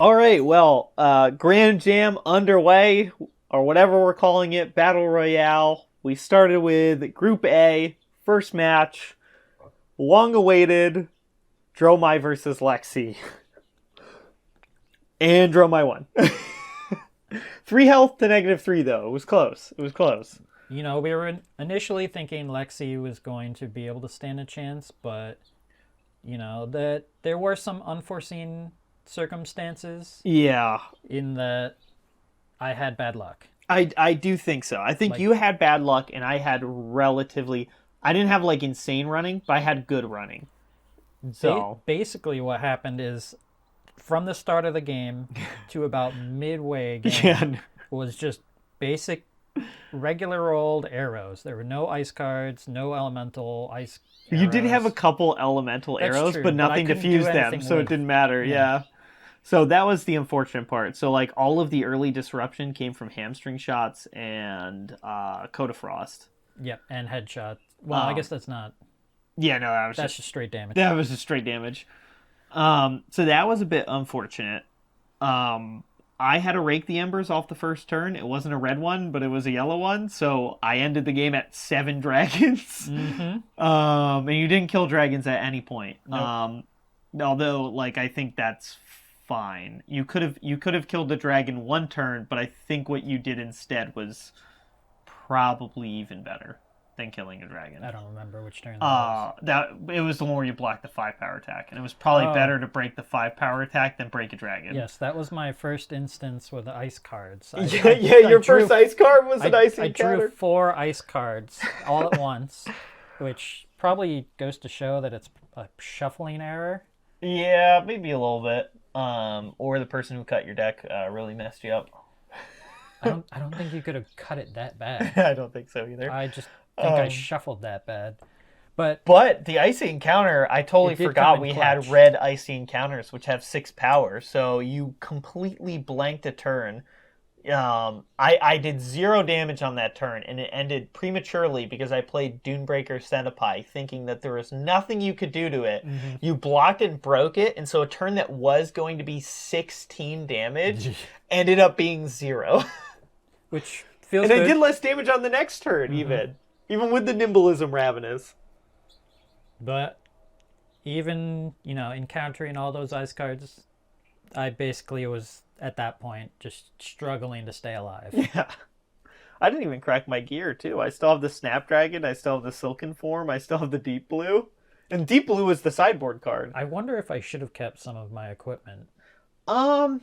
All right, well, Grand Jam underway, or whatever we're calling it, Battle Royale. We started with Group A, first match, long-awaited, Dromai versus Lexi. And Dromai won. 3 health to -3, though. It was close. It was close. You know, we were initially thinking Lexi was going to be able to stand a chance, but, you know, that there were some unforeseen circumstances Yeah. in that I had bad luck. I do think so. I think you had bad luck, and I had relatively... I didn't have, like, insane running, but I had good running. So basically what happened is from the start of the game to about midway game was just basic regular old arrows. There were no ice cards, no elemental ice arrows. You did have a couple elemental arrows, true, but nothing to fuse them, so it didn't matter. Yeah. So that was the unfortunate part. So like all of the early disruption came from hamstring shots and Coat of Frost. Yep, and headshot. Well, I guess that's not. Yeah, no, that's just straight damage. That was just straight damage. So that was a bit unfortunate. I had to rake the embers off the first turn. It wasn't a red one, but it was a yellow one. So I ended the game at 7 dragons. Mm-hmm. And you didn't kill dragons at any point. Nope. Although, like, I think that's fine. You could have killed the dragon one turn, but I think what you did instead was probably even better than killing a dragon. I don't remember which turn that was. It was the one where you blocked the 5 power attack, and it was probably better to break the 5 power attack than break a dragon. Yes, that was my first instance with the ice cards. Your first ice card was an ice encounter. I drew 4 ice cards all at once, which probably goes to show that it's a shuffling error. Yeah, maybe a little bit. Or the person who cut your deck really messed you up. I don't think you could have cut it that bad. I don't think so either. I just think I shuffled that bad. But the icy encounter, I totally forgot we had red icy encounters, which have 6 power. So you completely blanked a turn. I did 0 damage on that turn, and it ended prematurely because I played Dunebreaker Centipede, thinking that there was nothing you could do to it. Mm-hmm. You blocked and broke it, and so a turn that was going to be 16 damage ended up being 0. Which feels good. And I did less damage on the next turn, even with the Nimblism Ravenous. But even, encountering all those ice cards, I basically was, at that point, just struggling to stay alive. Yeah. I didn't even crack my gear, too. I still have the Snapdragon, I still have the Silken Form, I still have the Deep Blue. And Deep Blue was the sideboard card. I wonder if I should have kept some of my equipment. I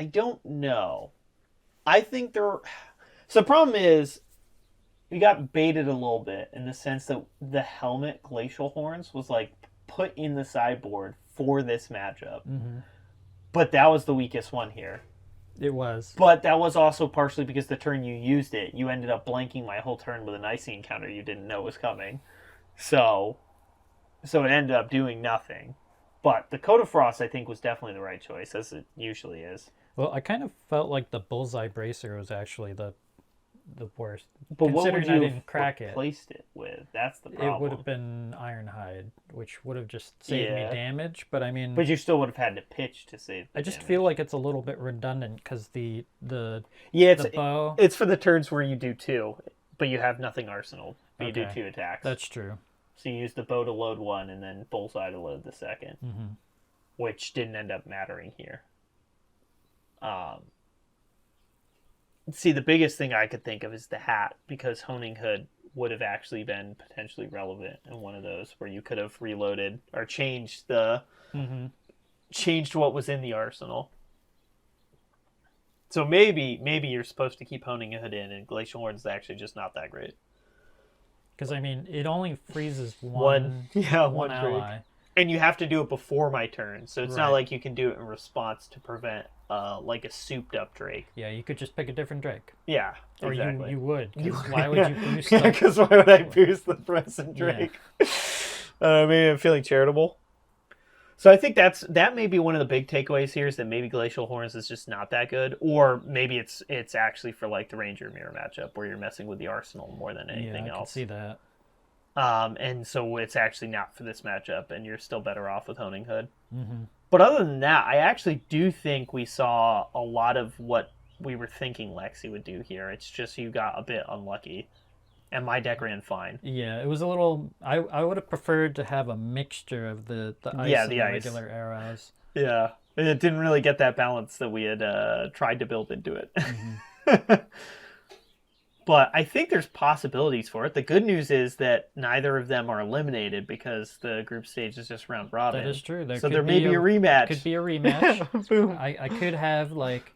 don't know. I think So the problem is, we got baited a little bit in the sense that the helmet Glacial Horns was like put in the sideboard for this matchup. Mm-hmm. But that was the weakest one here. It was. But that was also partially because the turn you used it, you ended up blanking my whole turn with an icy encounter you didn't know was coming. So it ended up doing nothing. But the Coat of Frost, I think, was definitely the right choice, as it usually is. Well, I kind of felt like the Bullseye Bracer was actually the worst. But what would you I didn't crack it. Replaced it with? That's the problem. It would have been Ironhide, which would have just saved me damage. But I mean, but you still would have had to pitch to save. I just feel like it's a little bit redundant because the bow. It's for the turns where you do 2, but you have nothing arsenal. But you do 2 attacks. That's true. So you use the bow to load 1, and then Bullseye to load the second, which didn't end up mattering here. See, the biggest thing I could think of is the hat, because Honing Hood would have actually been potentially relevant in one of those where you could have reloaded or changed changed what was in the arsenal. So maybe you're supposed to keep Honing Hood in, and Glacial Horns is actually just not that great. Because I mean, it only freezes one ally. And you have to do it before my turn, so it's not like you can do it in response to prevent like a souped up Drake. Yeah, you could just pick a different Drake. Yeah, or exactly. you would. Why would you boost? Yeah, because why would I boost the present Drake? Yeah. Maybe I'm feeling charitable. So I think that may be one of the big takeaways here, is that maybe Glacial Horns is just not that good, or maybe it's actually for like the Ranger Mirror matchup where you're messing with the arsenal more than anything else. I can see that. And so it's actually not for this matchup, and you're still better off with Honing Hood. Mm-hmm. But other than that, I actually do think we saw a lot of what we were thinking Lexi would do here. It's just you got a bit unlucky, and my deck ran fine. Yeah, it was a little... I would have preferred to have a mixture of the ice and the regular arrows. Yeah, it didn't really get that balance that we had tried to build into it. Mm-hmm. But I think there's possibilities for it. The good news is that neither of them are eliminated because the group stage is just round robin. That is true. There may be a rematch. Could be a rematch. Boom. I could have, like,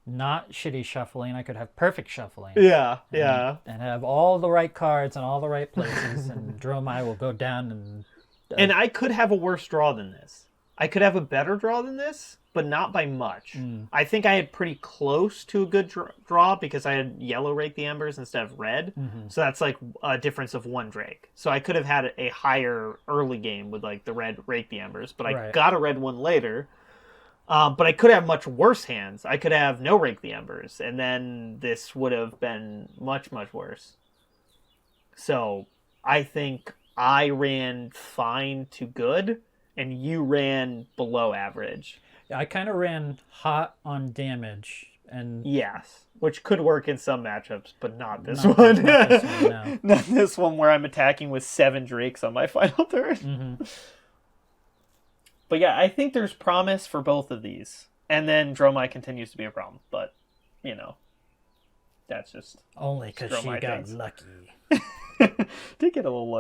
not shitty shuffling. I could have perfect shuffling. Yeah. And have all the right cards in all the right places, and Dromai will go down and... And I could have a worse draw than this. I could have a better draw than this, but not by much. I think I had pretty close to a good draw because I had yellow Rake the Embers instead of red. Mm-hmm. So that's like a difference of 1 Drake. So I could have had a higher early game with like the red Rake the Embers, but I got a red one later. But I could have much worse hands. I could have no Rake the Embers, and then this would have been much, much worse. So I think I ran fine to good, and you ran below average. I kind of ran hot on damage, and yes, which could work in some matchups, but not this one. Not this one, no. Not this one where I'm attacking with 7 Drakes on my final turn. Mm-hmm. But yeah, I think there's promise for both of these, and then Dromai continues to be a problem. But that's just only because she got lucky. Did get a little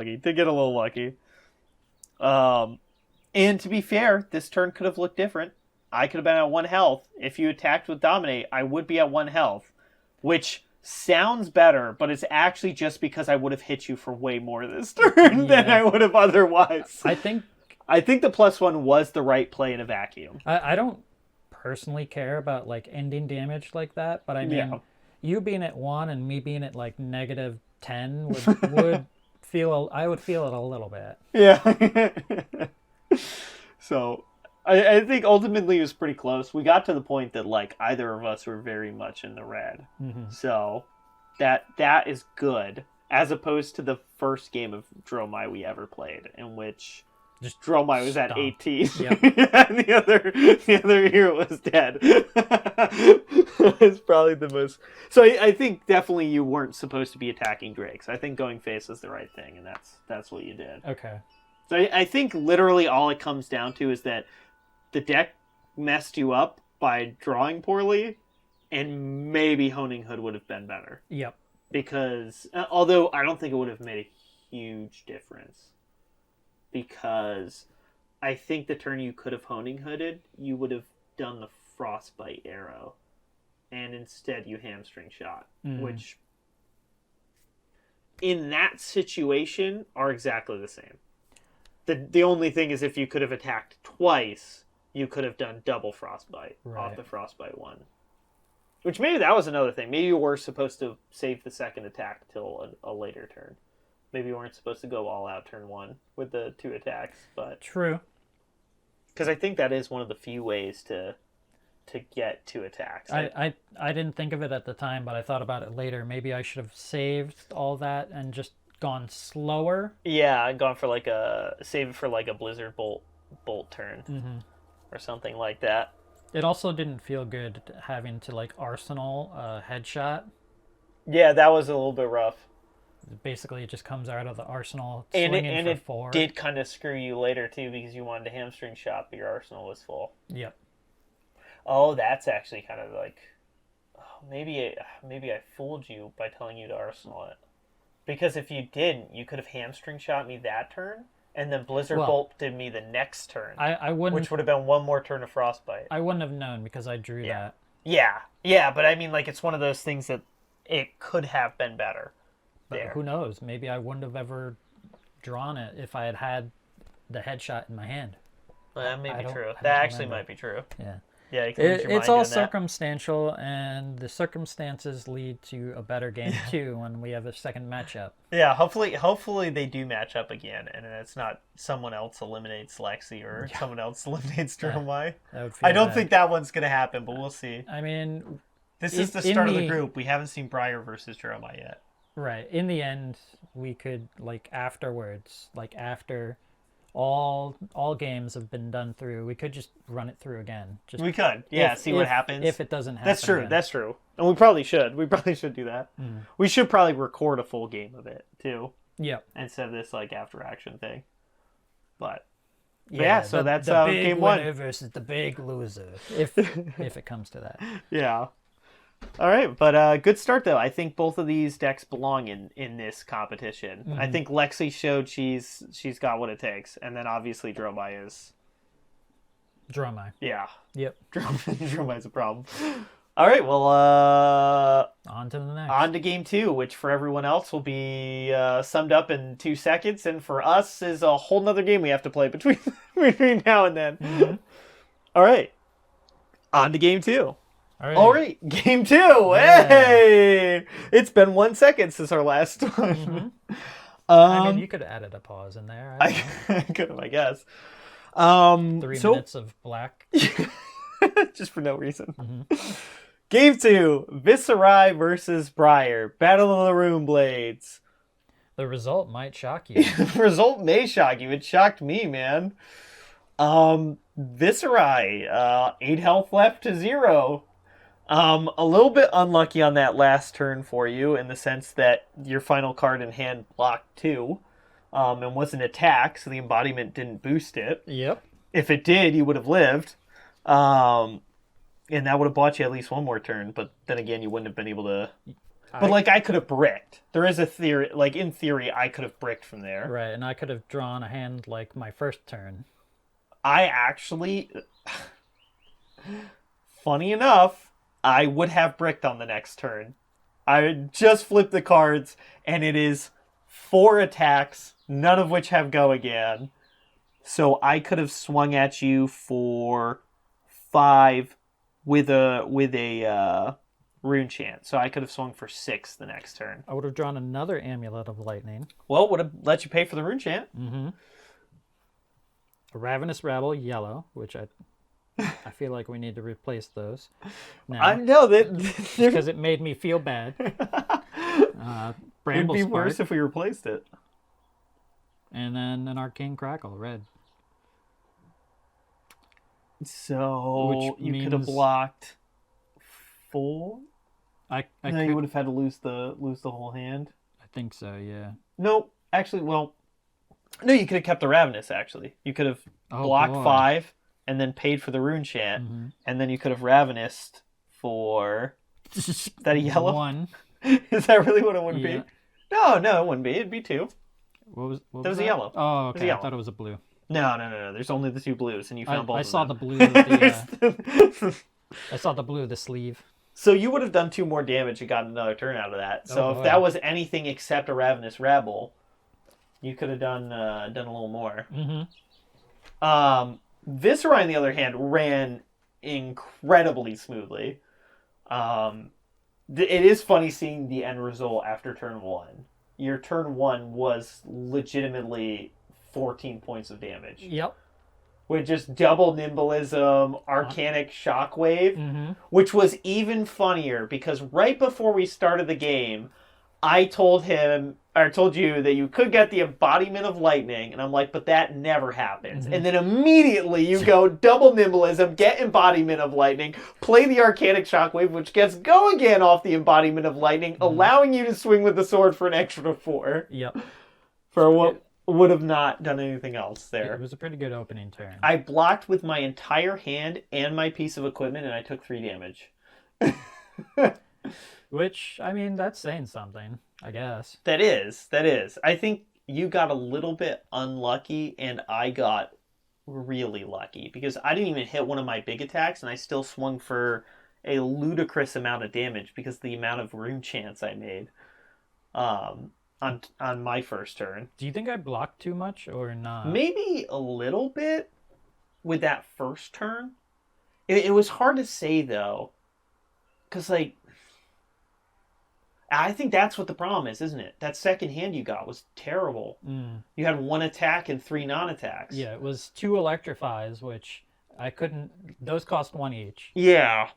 lucky. And to be fair, this turn could have looked different. I could have been at 1 health. If you attacked with Dominate, I would be at 1 health, which sounds better, but it's actually just because I would have hit you for way more this turn than I would have otherwise. I think the +1 was the right play in a vacuum. I don't personally care about like ending damage like that, but I mean, you being at 1 and me being at like -10 would feel... I would feel it a little bit. Yeah. So, I think ultimately it was pretty close. We got to the point that like either of us were very much in the red. Mm-hmm. So, that is good, as opposed to the first game of Dromai we ever played, in which just Dromai was at 18. Yep. And the other hero was dead. It's probably the most... So I think definitely you weren't supposed to be attacking Drakes. I think going face is the right thing, and that's what you did. Okay. So I think literally all it comes down to is that the deck messed you up by drawing poorly, and maybe Honing Hood would have been better. Yep. Because, although I don't think it would have made a huge difference. Because I think the turn you could have Honing Hooded, you would have done the Frostbite arrow. And instead you hamstring shot, which in that situation are exactly the same. The only thing is if you could have attacked twice, you could have done double Frostbite off the Frostbite one. Which maybe that was another thing. Maybe you were supposed to save the second attack till a later turn. Maybe you weren't supposed to go all out turn 1 with the 2 attacks. But true. Because I think that is one of the few ways to get 2 attacks. I didn't think of it at the time, but I thought about it later. Maybe I should have saved all that and just gone slower. Yeah, I'd gone for like save it for like a Blizzard bolt turn or something like that. It also didn't feel good having to like arsenal headshot. Yeah, that was a little bit rough. Basically, it just comes out of the arsenal and for 4. It did kind of screw you later too because you wanted to hamstring shot, but your arsenal was full. Yep. Oh, that's actually kind of like, maybe I fooled you by telling you to arsenal it. Because if you didn't, you could have hamstring shot me that turn, and then Blizzard Bolt did me the next turn. I wouldn't... Which would have been 1 more turn of Frostbite. I wouldn't have known because I drew that. Yeah, but I mean, like, it's one of those things that it could have been better. But who knows? Maybe I wouldn't have ever drawn it if I had had the headshot in my hand. Well, that may be true. That actually might be true. Yeah. Yeah, it's all circumstantial, and the circumstances lead to a better game too when we have a second matchup. Yeah, hopefully they do match up again, and it's not someone else eliminates Lexi or someone else eliminates Dromai. I don't think that one's gonna happen, but we'll see. I mean, this is the start of the group. We haven't seen Briar versus Dromai yet. Right. In the end, we could, like, afterwards, like, after all games have been done through, we could just run it through again. Just We could, yeah, see what happens. If it doesn't happen That's true, again. that's true. And we probably should. We probably should do that. We should probably record a full game of it, too. Yep. Instead of this, like, after-action thing. But so that's the game big one. winner versus the big loser, if it comes to that. Yeah. All right, but good start though. I think both of these decks belong in this competition. I think Lexi showed she's got what it takes, and then obviously Dromai is. Dromai. Yeah. Yep. Dromai's a problem. All right, well, on to the next. On to game 2, which for everyone else will be summed up in 2 seconds, and for us is a whole nother game we have to play between now and then. All right, on to game 2. All right, game 2. Yeah. Hey, it's been 1 second since our last one. I mean, you could have added a pause in there. I could have, I guess. 3 minutes of black, just for no reason. Game 2, Viserai versus Briar, Battle of the Rune Blades. The result might shock you. The result may shock you. It shocked me, man. Viserai, 8 health left to 0. A little bit unlucky on that last turn for you in the sense that your final card in hand blocked 2 and was an attack, so the embodiment didn't boost it. Yep. If it did, you would have lived. And that would have bought you at least 1 more turn, but then again, you wouldn't have been able to... But, like, I could have bricked. There is a theory, like, in theory, I could have bricked from there. Right, and I could have drawn a hand, like, my first turn. I actually... Funny enough... I would have bricked on the next turn. I would just flip the cards, and it is 4 attacks, none of which have go again. So I could have swung at you for 5 with a rune chant. So I could have swung for 6 the next turn. I would have drawn another Amulet of Lightning. Well, would have let you pay for the rune chant. A Ravenous Rabble, yellow, which I feel like we need to replace those. Now, I know that because it made me feel bad. It'd be worse if we replaced it. And then an Arcane Crackle, red. So you could have blocked 4. You would have had to lose the whole hand. I think so. Yeah. No, actually, well, no. You could have kept the Ravenous. Actually, you could have blocked 5. And then paid for the rune chant, and then you could have Ravenous for... Is that a yellow? 1. Is that really what it would be? No, it wouldn't be. It'd be 2. What was a yellow. Oh, okay. I thought it was a blue. No. There's only the 2 blues, and you found both of them. I saw the blue of the sleeve. So you would have done 2 more damage and gotten another turn out of that. So if that was anything except a Ravenous Rabble, you could have done a little more. Viserai, on the other hand, ran incredibly smoothly. It is funny seeing the end result after turn 1. Your turn 1 was legitimately 14 points of damage. Yep. With just double Nimblism, Arcanic Shockwave, which was even funnier because right before we started the game, I told you that you could get the Embodiment of Lightning, and I'm like, but that never happens. And then immediately you go double Nimblism, get Embodiment of Lightning, play the Arcanic Shockwave, which gets go again off the Embodiment of Lightning, allowing you to swing with the sword for an extra 4. Yep. For what would have not done anything else there. It was a pretty good opening turn. I blocked with my entire hand and my piece of equipment, and I took 3 damage. Which, I mean, that's saying something, I guess. That is. I think you got a little bit unlucky, and I got really lucky, because I didn't even hit one of my big attacks, and I still swung for a ludicrous amount of damage, because of the amount of rune chants I made on my first turn. Do you think I blocked too much, or not? Maybe a little bit with that first turn. It was hard to say, though, because, like, I think that's what the problem is, isn't it? That second hand you got was terrible. You had 1 attack and 3 non-attacks. Yeah, it was 2 Electrifies, which I couldn't... Those cost 1 each. Yeah.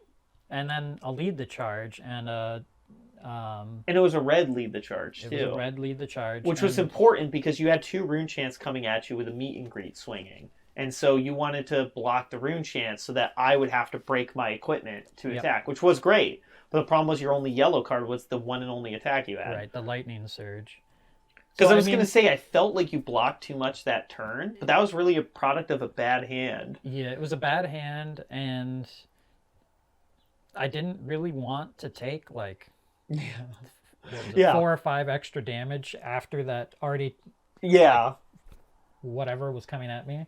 And then a Lead the Charge and a And it was a red lead the charge, too. It was a red lead the charge. Which was important because you had 2 rune chants coming at you with a meet and greet swinging. And so you wanted to block the rune chants so that I would have to break my equipment to attack, which was great. But the problem was your only yellow card was the one and only attack you had. Right, the lightning surge. Because I was going to say, I felt like you blocked too much that turn, but that was really a product of a bad hand. Yeah, it was a bad hand, and I didn't really want to take, like, 4 or 5 extra damage after that already, whatever was coming at me.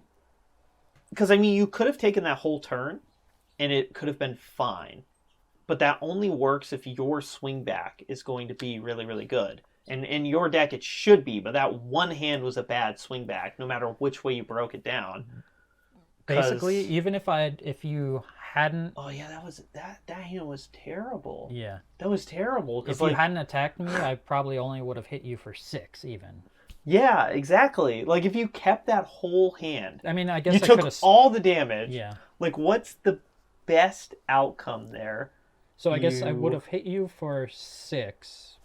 Because, I mean, you could have taken that whole turn, and it could have been fine. But that only works if your swing back is going to be really, really good. And in your deck, it should be, but that one hand was a bad swing back, no matter which way you broke it down. Basically, even if you hadn't... Oh, yeah, that hand was terrible. Yeah. That was terrible. If you hadn't attacked me, I probably only would have hit you for 6, even. Yeah, exactly. Like, if you kept that whole hand... I mean, I guess you took all the damage. Yeah. Like, what's the best outcome there? So I guess I would have hit you for 6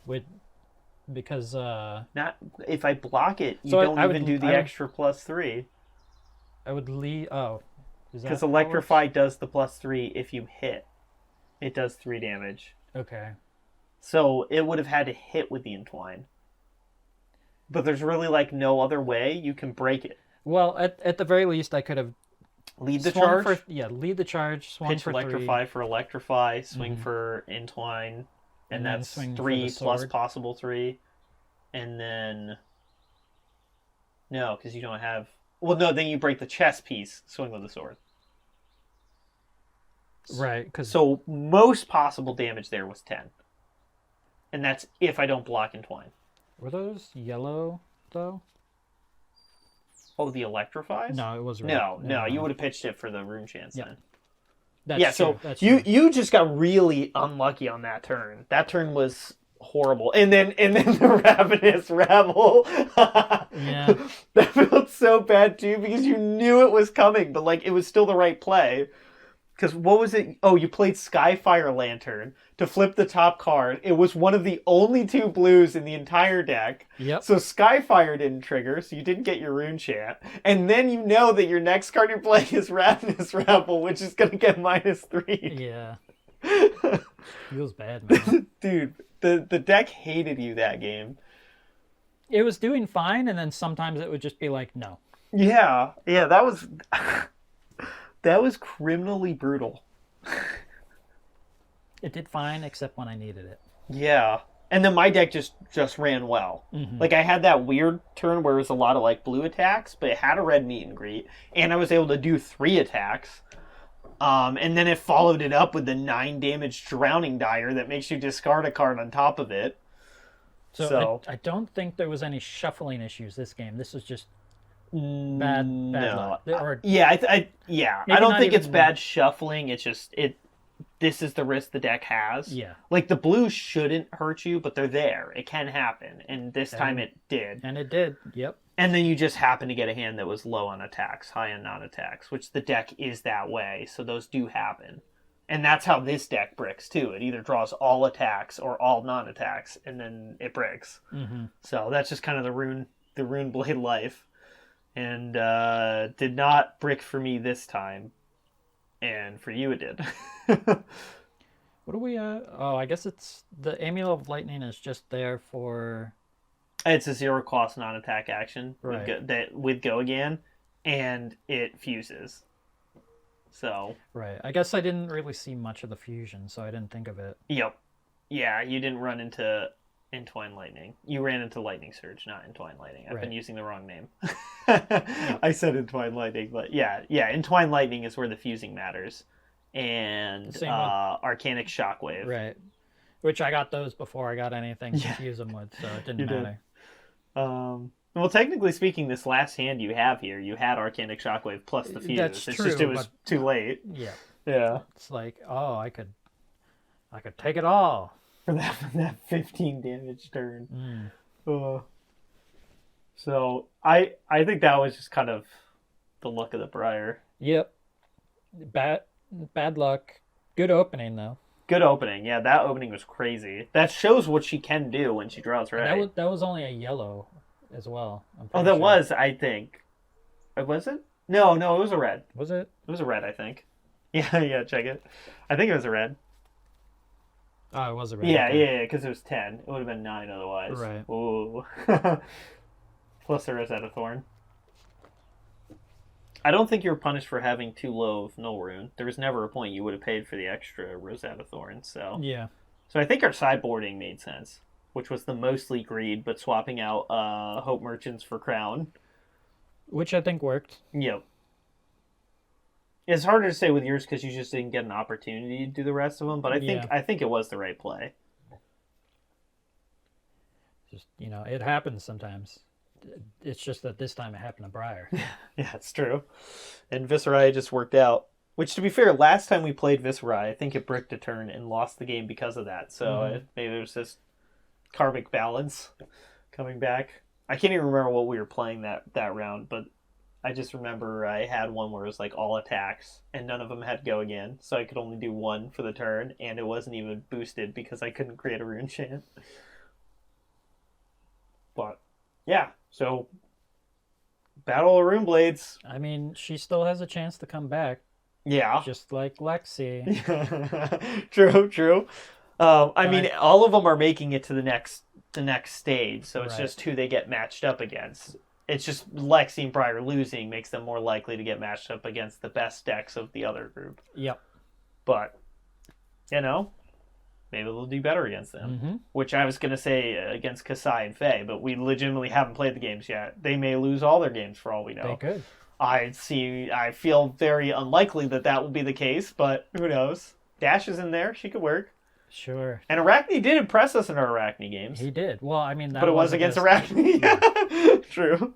because not if I block it, you don't even do the extra +3. I would leave. Oh, because electrify does the +3 if you hit. It does 3 damage. Okay. So it would have had to hit with the entwine. But there's really like no other way you can break it. Well, at the very least, I could have lead the charge. Lead the charge. Swung pitch for electrify 3. for electrify. Swing for entwine, and that's 3 plus possible 3. And then no, because you don't have. Well, no, then you break the chest piece. Swing with the sword. Right. So most possible damage there was 10, and that's if I don't block entwine. Were those yellow though? Oh, the electrifies? No, it was red. No, you would have pitched it for the rune chance then. That's true. So you just got really unlucky on that turn. That turn was horrible. And then the ravenous rabble. Yeah. That felt so bad too because you knew it was coming, but like it was still the right play. Because what was it? Oh, you played Skyfire Lantern to flip the top card. It was one of the only 2 blues in the entire deck. Yep. So Skyfire didn't trigger, so you didn't get your rune chant. And then you know that your next card you're playing is Ravenous Rabble, which is going to get -3. Yeah. Feels bad, man. Dude, the deck hated you that game. It was doing fine, and then sometimes it would just be like, no. Yeah, that was... That was criminally brutal. It did fine, except when I needed it. Yeah. And then my deck just ran well. Mm-hmm. Like, I had that weird turn where it was a lot of, like, blue attacks, but it had a red meet and greet, and I was able to do 3 attacks. And then it followed it up with the 9 damage Drowning Dire that makes you discard a card on top of it. So I don't think there was any shuffling issues this game. This was just... bad luck. I don't think it's bad shuffling. It's just this is the risk the deck has. Yeah. Like the blues shouldn't hurt you, but they're there. It can happen. And this time it did. And it did. Yep. And then you just happen to get a hand that was low on attacks, high on non-attacks, which the deck is that way. So those do happen. And that's how this deck bricks too. It either draws all attacks or all non-attacks, and then it bricks. Mm-hmm. So that's just kind of the rune blade life. And did not brick for me this time. And for you it did. What do we... Oh, I guess it's... The Amulet of Lightning is just there for... It's a 0 cost non-attack action. Right. With Go Again. And it fuses. So... Right. I guess I didn't really see much of the fusion, so I didn't think of it. Yep. Yeah, you didn't run into... Entwine Lightning. You ran into Lightning Surge, not Entwine Lightning. I've been using the wrong name. I said Entwine Lightning, but yeah, Entwine Lightning is where the fusing matters. And Arcanic Shockwave. Right. Which I got those before I got anything to fuse them with, so it didn't matter. Well, technically speaking, this last hand you have here, you had Arcanic Shockwave plus the fuses. That's it's true, just it was too late. Yeah. Yeah. It's like, oh, I could take it all. For that 15 damage turn. So I think that was just kind of the luck of the Briar. Yep. Bad luck. Good opening though. Good opening. Yeah, that opening was crazy. That shows what she can do when she draws right. That was only a yellow as well. Oh, that was, I think. Was it? No, it was a red. Was it? It was a red, I think. Yeah, check it. I think it was a red. Oh, it was a red. Yeah, because it was 10. It would have been 9 otherwise. Right. Ooh. Plus the Rosetta Thorn. I don't think you were punished for having too low of Null Rune. There was never a point you would have paid for the extra Rosetta Thorn, so... Yeah. So I think our sideboarding made sense, which was the mostly greed, but swapping out Hope Merchants for Crown. Which I think worked. Yep. It's harder to say with yours because you just didn't get an opportunity to do the rest of them, but I think it was the right play. Just, it happens sometimes. It's just that this time it happened to Briar. Yeah, it's true. And Viserai just worked out. Which, to be fair, last time we played Viserai, I think it bricked a turn and lost the game because of that. So maybe there's this karmic balance coming back. I can't even remember what we were playing that round, but I just remember I had one where it was like all attacks, and none of them had go again. So I could only do one for the turn, and it wasn't even boosted because I couldn't create a rune chant. But, yeah, so... Battle of Rune Blades. I mean, she still has a chance to come back. Yeah. Just like Lexi. True. I mean, all of them are making it to the next stage, so it's just who they get matched up against. It's just Lexi and Briar losing makes them more likely to get matched up against the best decks of the other group. Yep. But, maybe they'll do better against them. Which I was going to say against Kasai and Faye, but we legitimately haven't played the games yet. They may lose all their games for all we know. They could. I feel very unlikely that will be the case, but who knows? Dash is in there. She could work. Sure. And Arachne did impress us in our Arachne games. He did. Well, I mean, but it was against Arachne. Yeah. True.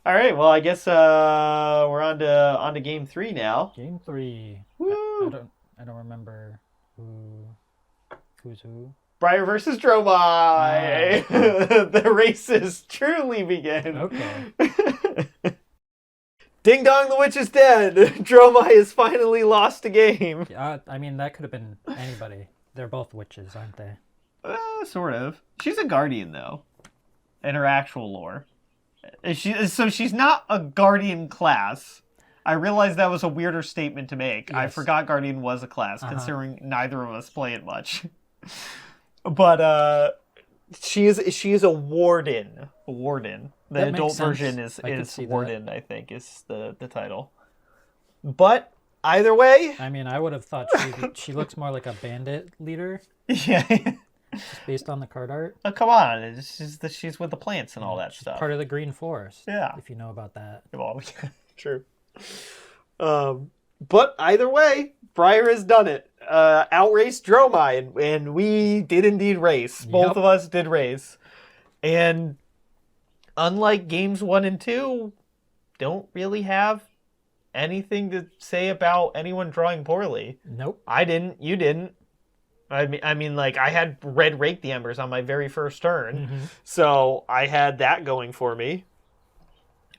All right. Well, I guess we're on to game 3 now. Game 3. Woo! I don't remember who's who. Briar versus Dromai. The races truly begin. Okay. Ding dong, the witch is dead. Dromai has finally lost a game. I mean, that could have been anybody. They're both witches, aren't they? Sort of. She's a guardian, though, in her actual lore. So she's not a guardian class. I realized that was a weirder statement to make. Yes. I forgot guardian was a class, considering neither of us play it much. But she is a warden. A warden. The that adult version is warden, that. I think, is the title. But either way, I mean, I would have thought she looks more like a bandit leader. Yeah. Just based on the card art. Oh, come on. She's with the plants and all that stuff. Part of the Green Forest. Yeah. If you know about that. Well, true. But either way, Briar has done it. Outraced Dromai, and we did indeed race. Yep. Both of us did race. And unlike games 1 and 2, don't really have anything to say about anyone drawing poorly. Nope. I didn't. You didn't. I mean, like, I had red Rake the Embers on my very first turn, so I had that going for me.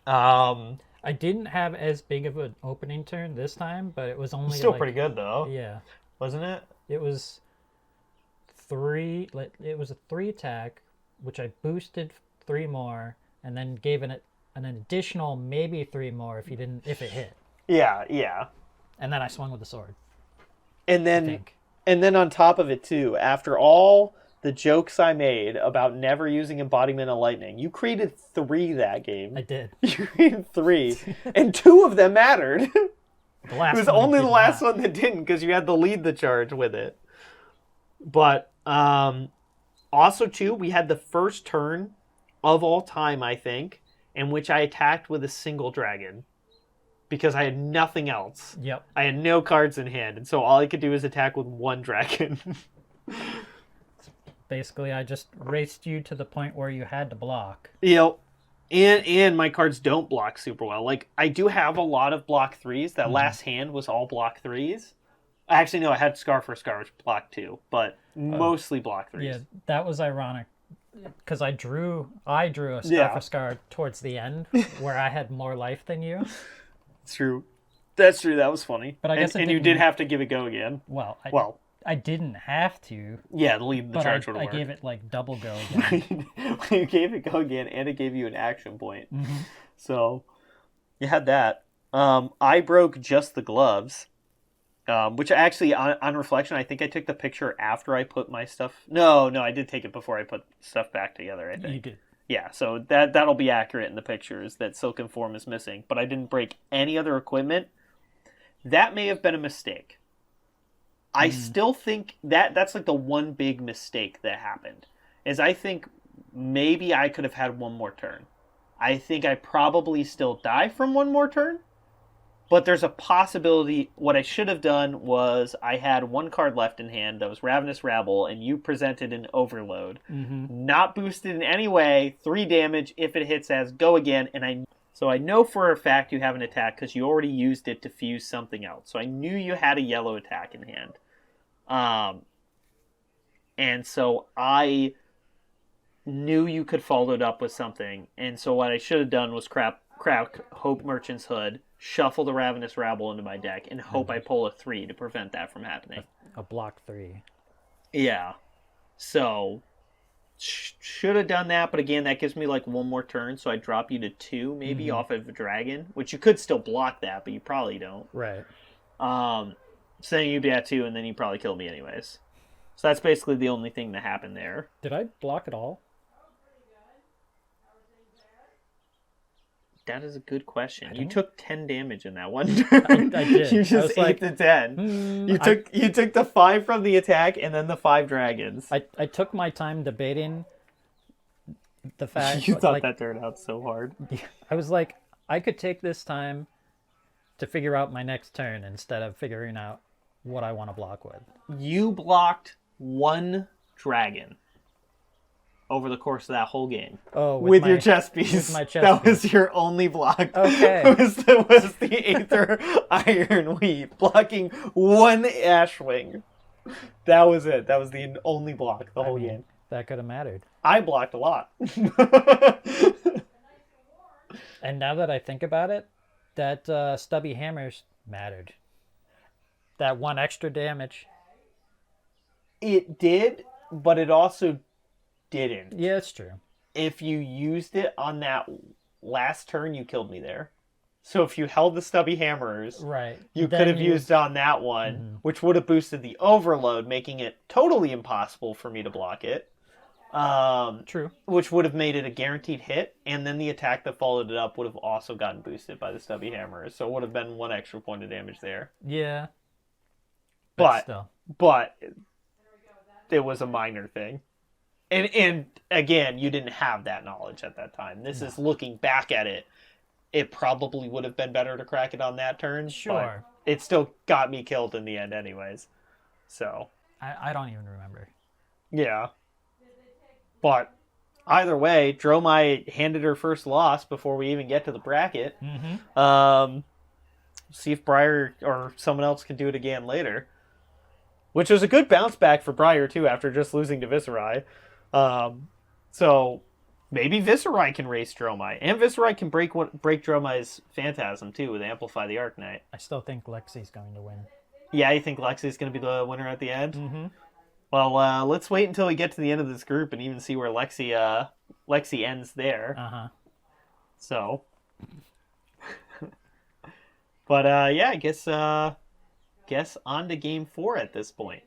I didn't have as big of an opening turn this time, but it was only still pretty good though. Yeah, wasn't it? It was 3. It was a 3 attack, which I boosted 3 more, and then gave an additional maybe 3 more if it hit. Yeah. And then I swung with the sword. And then on top of it too, after all the jokes I made about never using Embodiment of Lightning, you created 3 that game. I did. You created 3, and 2 of them mattered. The last it was only the last one that didn't, because you had to lead the charge with it. But also too, we had the first turn of all time, I think, in which I attacked with a single dragon. Because I had nothing else. Yep. I had no cards in hand, and so all I could do is attack with 1 dragon. Basically, I just raced you to the point where you had to block. Yep. And my cards don't block super well. Like, I do have a lot of block 3s. That last hand was all block 3s. Actually, no, I had Scar for Scar, which blocked 2, but mostly block 3s. Yeah, that was ironic. Because I drew a Scar for Scar towards the end, where I had more life than you. True. That's true. That was funny. But I guess and you did have to give it go again. Well, I didn't have to. Yeah, the charge would have worked. I gave it like double go again. You gave it go again, and it gave you an action point. Mm-hmm. So you had that. I broke just the gloves, which actually, on reflection, I think I took the picture after I put my stuff. No, I did take it before I put stuff back together. I think you did. Yeah, so that'll be accurate in the pictures that Silken Form is missing. But I didn't break any other equipment. That may have been a mistake. I still think that's like the one big mistake that happened. Is I think maybe I could have had one more turn. I think I probably still die from one more turn. But there's a possibility. What I should have done was I had one card left in hand that was Ravenous Rabble, and you presented an Overload. Mm-hmm. Not boosted in any way, 3 damage if it hits as go again, so I know for a fact you have an attack because you already used it to fuse something else. So I knew you had a yellow attack in hand. And so I knew you could follow it up with something. And so what I should have done was crack Hope Merchant's Hood, shuffle the Ravenous Rabble into my deck, and hope I pull a 3 to prevent that from happening. A block 3. Yeah. So, should have done that, but again, that gives me like one more turn, so I drop you to 2, maybe, off of a dragon, which you could still block that, but you probably don't. Right. So then you'd be at 2, and then you probably kill me anyways. So that's basically the only thing that happened there. Did I block at all? That is a good question. You took 10 damage in that one turn. I did. You just ate the 10. You took the 5 from the attack and then the 5 dragons. I took my time debating the fact... You thought that turned out so hard. I was like, I could take this time to figure out my next turn instead of figuring out what I want to block with. You blocked 1 dragon over the course of that whole game. Oh, with your chess piece. That was your only block. Okay. was the Aether Iron Wheat, blocking 1 Ashwing. That was it. That was the only block the whole game. That could have mattered. I blocked a lot. And now that I think about it, that stubby hammers mattered. That 1 extra damage. It did, but it also didn't. Yeah, it's true. If you used it on that last turn, you killed me there. So if you held the stubby hammers, right, you could have used it on that one, which would have boosted the Overload, making it totally impossible for me to block it. True. Which would have made it a guaranteed hit, and then the attack that followed it up would have also gotten boosted by the stubby hammers. So it would have been 1 extra point of damage there. Yeah. But still. But it was a minor thing. And again, you didn't have that knowledge at that time. This is looking back at it. It probably would have been better to crack it on that turn. Sure. But it still got me killed in the end anyways. So. I don't even remember. Yeah. But either way, Dromai handed her first loss before we even get to the bracket. Mm-hmm. See if Briar or someone else can do it again later. Which was a good bounce back for Briar, too, after just losing to Viserai. So maybe Viserai can race Dromai. And Viserai can break Dromai's Phantasm, too, with Amplify the Arcanite. I still think Lexi's going to win. Yeah, you think Lexi's going to be the winner at the end? Mm-hmm. Well, let's wait until we get to the end of this group and even see where Lexi ends there. Uh-huh. So. But, yeah, I guess on to Game 4 at this point.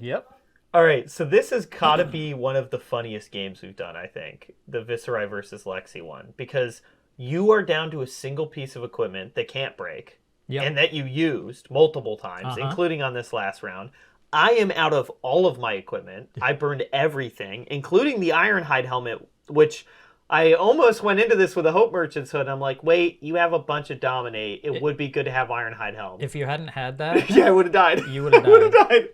Yep. All right, so this has got to be one of the funniest games we've done, I think. The Viserai versus Lexi one. Because you are down to a single piece of equipment that can't break. Yep. And that you used multiple times, including on this last round. I am out of all of my equipment. I burned everything, including the Ironhide helmet, which I almost went into this with a Hope Merchant's Hood. I'm like, wait, you have a bunch of Dominate. It would be good to have Ironhide helmet. If you hadn't had that... yeah, I would have died. You would have died.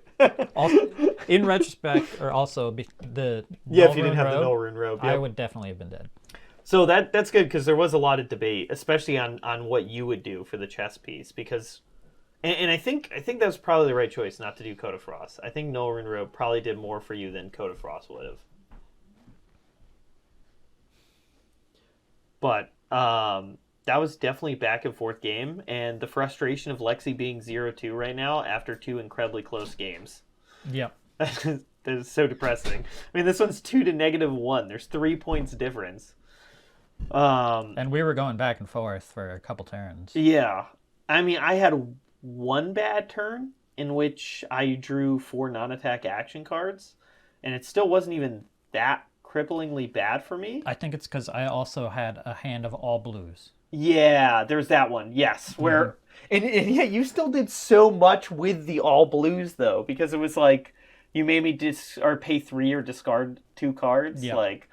Also, in retrospect, or also the if you didn't have the Null Rune Robe, I would definitely have been dead. So that's good, because there was a lot of debate, especially on what you would do for the chess piece, because... And I think that was probably the right choice not to do Code of Frost. I think Null Rune Robe probably did more for you than Code of Frost would have. But that was definitely a back and forth game, and the frustration of Lexi being 0-2 right now after 2 incredibly close games. Yep. That is so depressing. I mean, this one's 2 to -1. There's 3 points difference. And we were going back and forth for a couple turns. Yeah. I mean, I had one bad turn in which I drew 4 non-attack action cards, and it still wasn't even that cripplingly bad for me. I think it's because I also had a hand of all blues. Yeah, there's that one. Yes, where and yeah, you still did so much with the all blues though, because it was like you made me pay 3 or discard 2 cards. Yep. Like,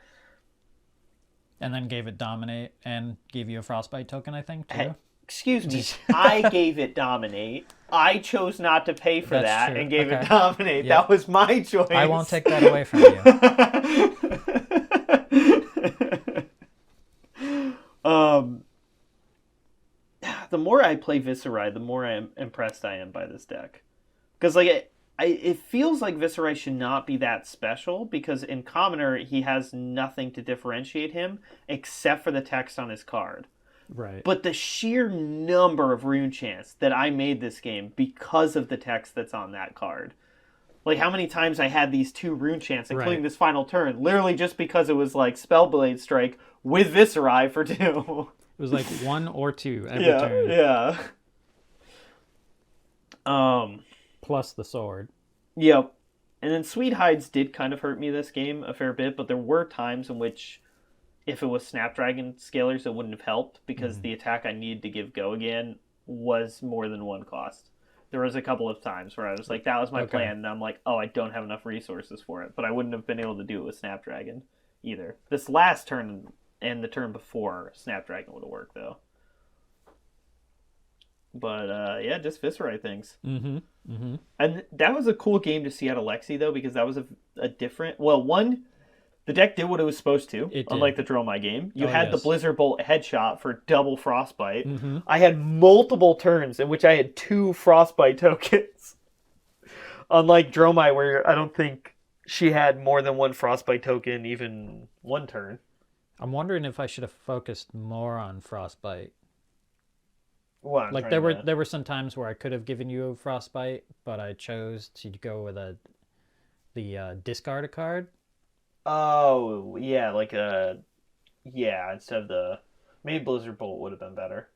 and then gave it dominate and gave you a frostbite token, I think, too. Excuse me, I gave it dominate. I chose not to pay for that and gave it dominate. Yep. That was my choice. I won't take that away from you. The more I play Viserai, the more impressed I am by this deck. Because like it feels like Viserai should not be that special, because in Commoner he has nothing to differentiate him except for the text on his card. Right. But the sheer number of rune chants that I made this game because of the text that's on that card. Like how many times I had these 2 rune chants, including this final turn, literally just because it was like Spellblade Strike with Viserai for 2. It was like 1 or 2 every turn. Yeah. Plus the sword. Yep. And then Sweet Hides did kind of hurt me this game a fair bit, but there were times in which if it was Snapdragon Scalers, it wouldn't have helped, because the attack I needed to give go again was more than 1 cost. There was a couple of times where I was like, that was my plan, and I'm like, oh, I don't have enough resources for it. But I wouldn't have been able to do it with Snapdragon either. This last turn and the turn before, Snapdragon would have worked, though. But, yeah, just Viserai things. Mm-hmm. Mm-hmm. And that was a cool game to see out of Lexi, though, because that was a different... Well, one... The deck did what it was supposed to, unlike the Dromai game. You had the Blizzard Bolt headshot for double Frostbite. Mm-hmm. I had multiple turns in which I had 2 Frostbite tokens. Unlike Dromai, where I don't think she had more than 1 Frostbite token even one turn. I'm wondering if I should have focused more on Frostbite. Well, like there were some times where I could have given you a Frostbite, but I chose to go with the discard a card. Oh, yeah, instead of the... Maybe Blizzard Bolt would have been better.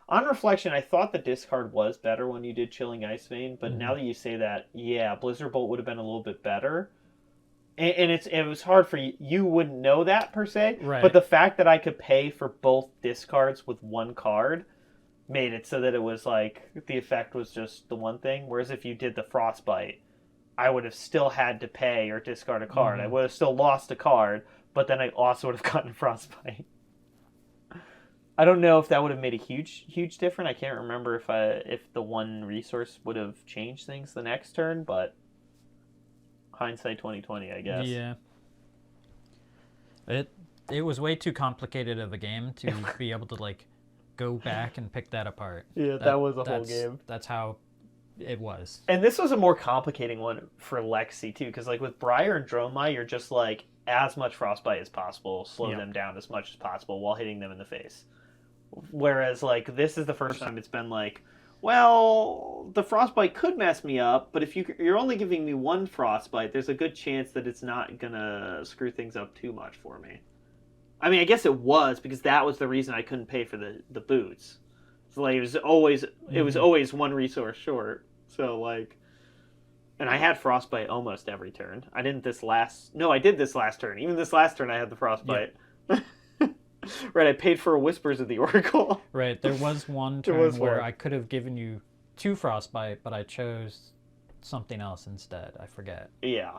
On reflection, I thought the discard was better when you did Chilling Ice Vein, but now that you say that, yeah, Blizzard Bolt would have been a little bit better. And it was hard for you. You wouldn't know that, per se, but the fact that I could pay for both discards with 1 card made it so that it was like, the effect was just the one thing, whereas if you did the Frostbite, I would have still had to pay or discard a card. I would have still lost a card, but then I also would have gotten Frostbite. I don't know if that would have made a huge difference. I can't remember if the 1 resource would have changed things the next turn, but hindsight 2020, I guess. Yeah. It was way too complicated of a game to be able to like go back and pick that apart. Yeah, that was a whole game. That's how it was. And this was a more complicating one for Lexi, too, because like with Briar and Dromai, you're just like, as much Frostbite as possible, slow them down as much as possible while hitting them in the face. Whereas, like, this is the first time it's been like, well, the Frostbite could mess me up, but if you're only giving me 1 Frostbite, there's a good chance that it's not gonna screw things up too much for me. I mean, I guess it was, because that was the reason I couldn't pay for the boots. So, like, it was always 1 resource short. So, like, and I had Frostbite almost every turn. I did this last turn. Even this last turn I had the Frostbite. Yeah. Right, I paid for Whispers of the Oracle. Right, there was one turn where I could have given you 2 Frostbite, but I chose something else instead. I forget. Yeah.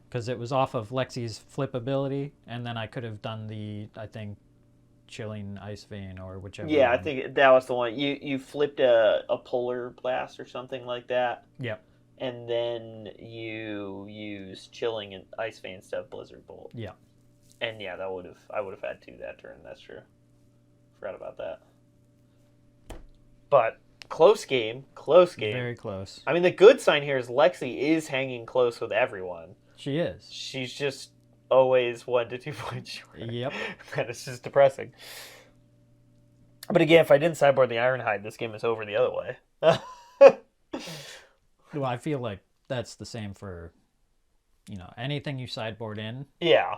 Because it was off of Lexi's flip ability, and then I could have done I think, Chilling Ice Vein or whichever. Yeah, one. I think that was the one. You flipped a Polar Blast or something like that. Yep. And then you used Chilling and Ice Vein instead of Blizzard Bolt. Yeah. And yeah, I would have had 2 that turn. That's true. Forgot about that. But close game. Very close. I mean, the good sign here is Lexi is hanging close with everyone. She is. She's just always 1 to 2 points short. Yep. And it's just depressing. But again, if I didn't sideboard the Ironhide, this game is over the other way. Well, I feel like that's the same for, anything you sideboard in. Yeah.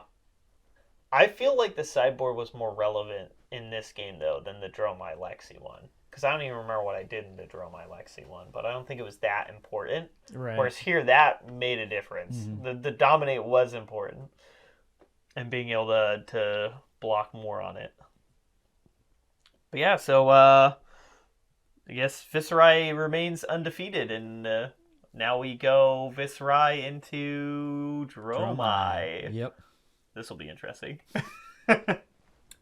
I feel like the sideboard was more relevant in this game, though, than the Dromai Lexi one. Because I don't even remember what I did in the Dromai Lexi one, but I don't think it was that important. Right. Whereas here, that made a difference. Mm-hmm. The dominate was important. And being able to block more on it. But yeah, so I guess Viserai remains undefeated, and now we go Viserai into Dromai. Yep. This will be interesting.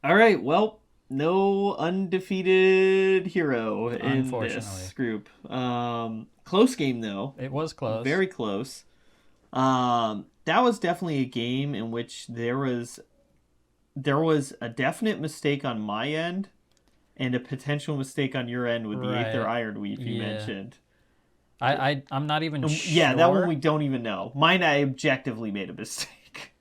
All right, well, no undefeated hero in this group. Close game, though. It was close. Very close. That was definitely a game in which there was a definite mistake on my end and a potential mistake on your end with the Aether Ironweave you mentioned. I'm not even sure. Yeah, that one we don't even know. Mine, I objectively made a mistake.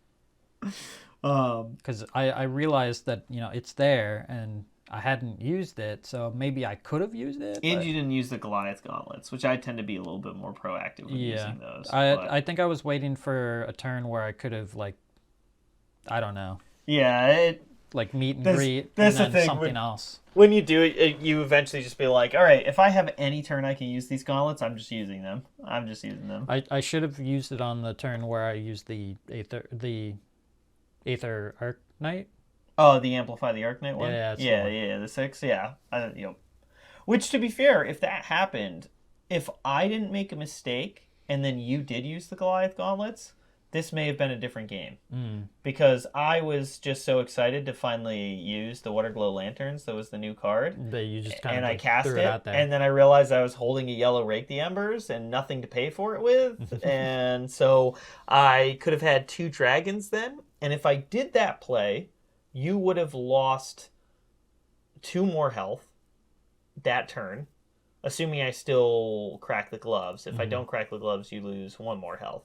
Because I realized that, it's there, and I hadn't used it, so maybe I could have used it. And you didn't use the Goliath gauntlets, which I tend to be a little bit more proactive with using those. I think I was waiting for a turn where I could have, I don't know. Yeah, meet and greet, and then something else. When you do it, you eventually just be like, all right, if I have any turn I can use these gauntlets, I'm just using them. I should have used it on the turn where I used the Aether Arc Knight. Oh, the Amplify the Arc Knight one? Yeah, the 6, yeah. Which, to be fair, if that happened, if I didn't make a mistake, and then you did use the Goliath gauntlets, this may have been a different game. Because I was just so excited to finally use the Water Glow Lanterns. That was the new card. That you just kind of I cast threw it out there. And then I realized I was holding a yellow Rake the Embers and nothing to pay for it with. And so I could have had 2 dragons then. And if I did that play, you would have lost 2 more health that turn, assuming I still crack the gloves. If I don't crack the gloves, you lose 1 more health.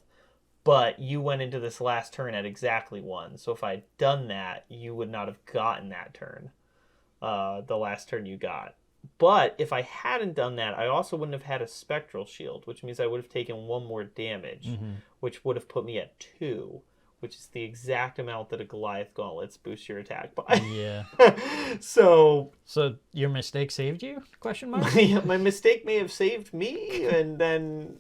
But you went into this last turn at exactly 1. So if I'd done that, you would not have gotten that turn, the last turn you got. But if I hadn't done that, I also wouldn't have had a Spectral Shield, which means I would have taken 1 more damage, which would have put me at 2, which is the exact amount that a Goliath Gauntlets boost your attack by. Yeah. So your mistake saved you? Question mark? Yeah, my mistake may have saved me, and then...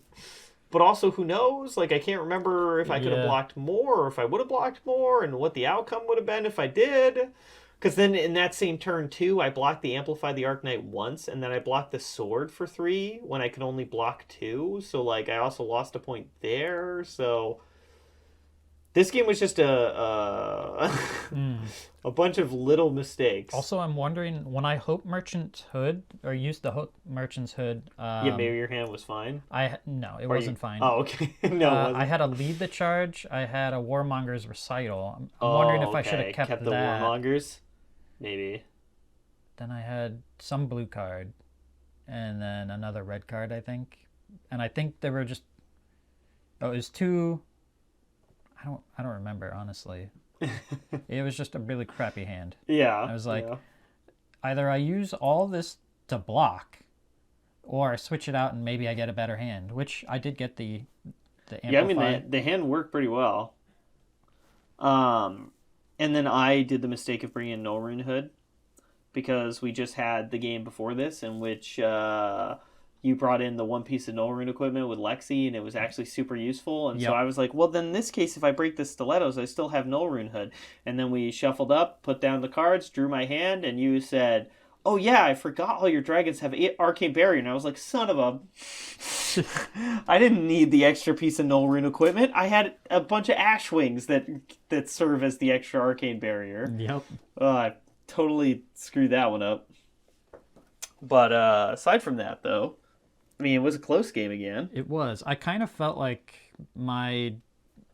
But also, who knows? I can't remember if I could have blocked more or if I would have blocked more and what the outcome would have been if I did. Because then in that same turn, too, I blocked the Amplify the Arc Knight once, and then I blocked the Sword for 3 when I could only block 2. So, I also lost a point there. So, this game was just a bunch of little mistakes. Also, I'm wondering, when I Hope Merchant's Hood, or used the Hope Merchant's Hood... maybe your hand was fine? No, it wasn't fine. Oh, okay. No, it wasn't. I had a Lead the Charge. I had a Warmonger's Recital. I'm wondering if I should have kept the that. Warmongers? Maybe. Then I had some blue card, and then another red card, I think. And I think they were just... Oh, it was 2... I don't remember, honestly. It was just a really crappy hand. Yeah. I was like, either I use all this to block, or I switch it out and maybe I get a better hand, which I did get the Amplify. Yeah, I mean, the hand worked pretty well. And then I did the mistake of bringing in Null Rune Hood, because we just had the game before this in which... you brought in the 1 piece of Null Rune equipment with Lexi, and it was actually super useful. And so I was like, well, then in this case, if I break the Stilettos, I still have Null Rune Hood. And then we shuffled up, put down the cards, drew my hand, and you said, oh, yeah, I forgot all your dragons have Arcane Barrier. And I was like, son of a... I didn't need the extra piece of Null Rune equipment. I had a bunch of Ash Wings that serve as the extra Arcane Barrier. Yep. I totally screwed that one up. But aside from that, though... I mean, it was a close game again. It was. I kind of felt like my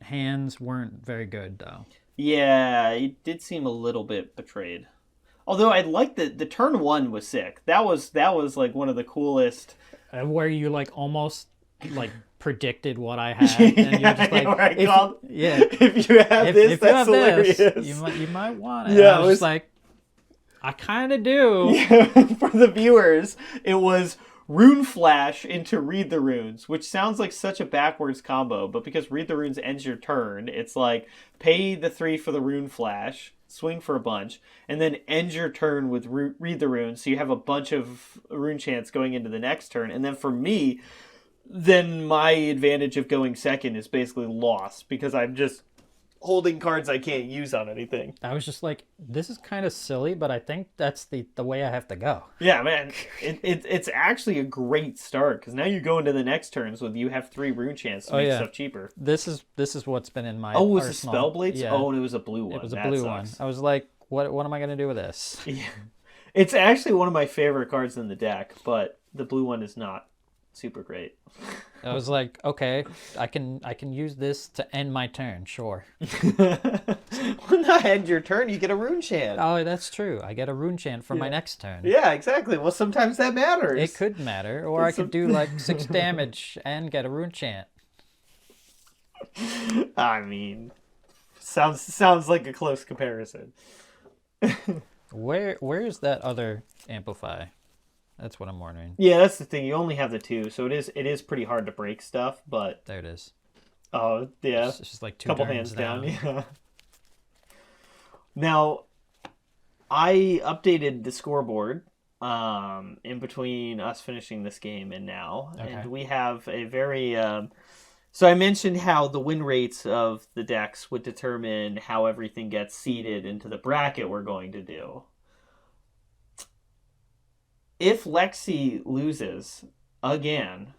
hands weren't very good, though. Yeah, it did seem a little bit betrayed. Although I liked the turn 1 was sick. That was one of the coolest. Where you almost predicted what I had, and you're just like, if you have this, that's hilarious. This, you might want it. Yeah, I was like, I kind of do. Yeah, for the viewers, it was Rune Flash into Read the Runes, which sounds like such a backwards combo, but because Read the Runes ends your turn, it's like pay the 3 for the Rune Flash, swing for a bunch, and then end your turn with Read the Runes, so you have a bunch of rune chants going into the next turn. And then for me, then my advantage of going second is basically lost, because I'm just holding cards I can't use on anything. I was just like, this is kind of silly, but I think that's the way I have to go. Yeah, man. It's actually a great start, because now you go into the next turns with you have 3 rune chants to make stuff cheaper. This is what's been in my Oh, it was arsenal. a spell blitz? Yeah. Oh, and it was a blue one. It was a blue one. I was like, what am I going to do with this? Yeah. It's actually one of my favorite cards in the deck, but the blue one is not super great. I was like, okay, I can use this to end my turn, sure. Well, not end your turn, you get a rune chant. Oh, that's true. I get a rune chant for my next turn. Yeah, exactly. Well, sometimes that matters. It could matter, or I could do like 6 damage and get a rune chant. I mean, sounds like a close comparison. Where is that other amplify? That's what I'm wondering. Yeah, that's the thing. You only have the 2, so it is pretty hard to break stuff, but... There it is. Oh, yeah. It's just like 2 couple hands down. Yeah. Now, I updated the scoreboard in between us finishing this game and now. Okay. And we have a very... So I mentioned how the win rates of the decks would determine how everything gets seeded into the bracket we're going to do. If Lexi loses again,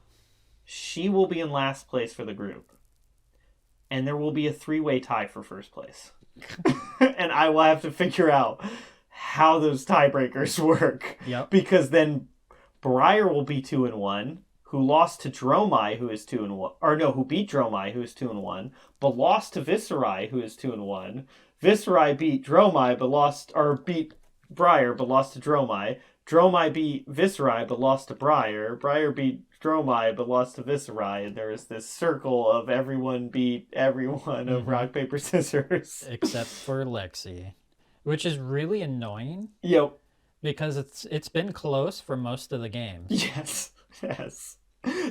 she will be in last place for the group. And there will be a 3-way tie for first place. And I will have to figure out how those tiebreakers work. Yep. Because then Briar will be 2-1, who lost to Dromai, who is 2-1. Or no, who beat Dromai, who is 2-1, but lost to Viserai, who is 2-1. Viserai beat Dromai, beat Briar, but lost to Dromai. Dromai beat Viserai, but lost to Briar. Briar beat Dromai, but lost to Viserai. And there is this circle of everyone beat everyone of rock, paper, scissors. Except for Lexi. Which is really annoying. Yep. Because it's been close for most of the games. Yes.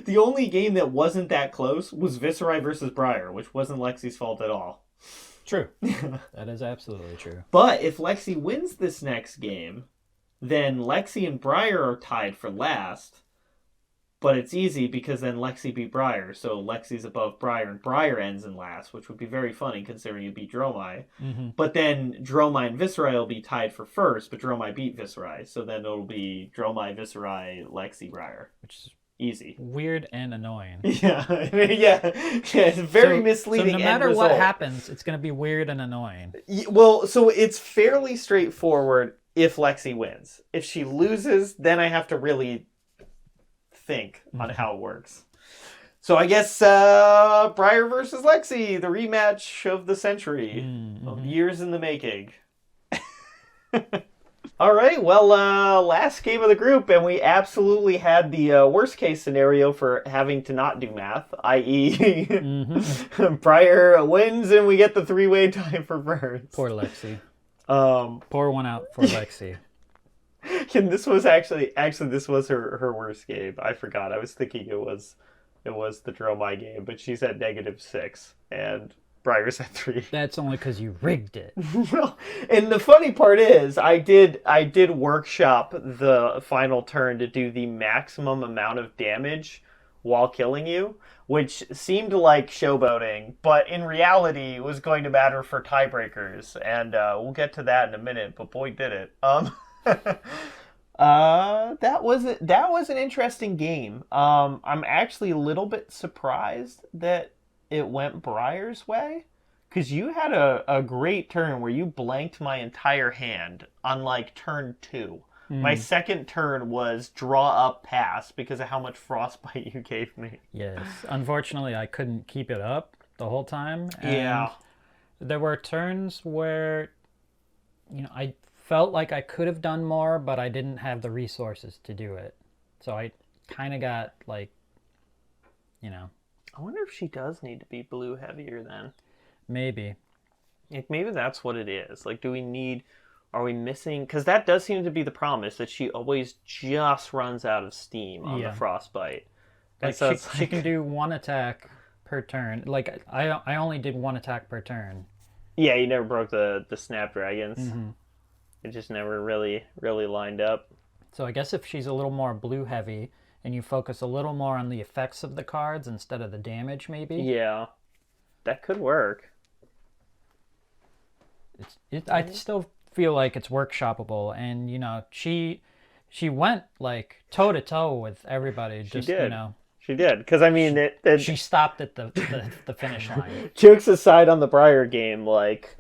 The only game that wasn't that close was Viserai versus Briar, which wasn't Lexi's fault at all. True. That is absolutely true. But if Lexi wins this next game, then Lexi and Briar are tied for last. But it's easy because then Lexi beat Briar, so Lexi's above Briar, and Briar ends in last, which would be very funny considering you beat Dromai. Mm-hmm. But then Dromai and Viserai will be tied for first, but Dromai beat Viserai, so then it'll be Dromai, Viserai, Lexi, Briar. Which is easy. Weird and annoying. Yeah, yeah. It's very misleading. So no matter what happens, it's going to be weird and annoying. Well, so it's fairly straightforward if Lexi wins. If she loses, then I have to really think on how it works. So I guess Briar versus Lexi, the rematch of the century, of years in the making. All right, well, last game of the group, and we absolutely had the worst case scenario for having to not do math, i.e. Briar wins and we get the 3-way tie for first. Poor Lexi. Pour one out for Lexi. And this was actually this was her worst game. I forgot. I was thinking it was the Dromai game, but she's at -6 and Briar's at 3. That's only because you rigged it. Well, and the funny part is, I did workshop the final turn to do the maximum amount of damage while killing you, which seemed like showboating, but in reality was going to matter for tiebreakers, and we'll get to that in a minute. But boy, did it! That was an interesting game. I'm actually a little bit surprised that it went Briar's way, because you had a great turn where you blanked my entire hand on like turn 2. My second turn was draw up pass because of how much frostbite you gave me. Yes, unfortunately I couldn't keep it up the whole time. And yeah, there were turns where I felt like I could have done more, but I didn't have the resources to do it. So I kind of got like, I wonder if she does need to be blue heavier then. Maybe. Like maybe that's what it is. Like, do we need Are we missing? Because that does seem to be the problem, is that she always just runs out of steam on the frostbite. And like, so she can do one attack per turn. Like, I only did one attack per turn. Yeah, you never broke the snapdragons. Mm-hmm. It just never really lined up. So I guess if she's a little more blue heavy and you focus a little more on the effects of the cards instead of the damage, maybe. Yeah, that could work. I still feel like it's workshoppable, and you know, she went like toe to toe with everybody. She did. You know, she did, because I mean, she stopped at the finish line. Jokes aside, on the Briar game, like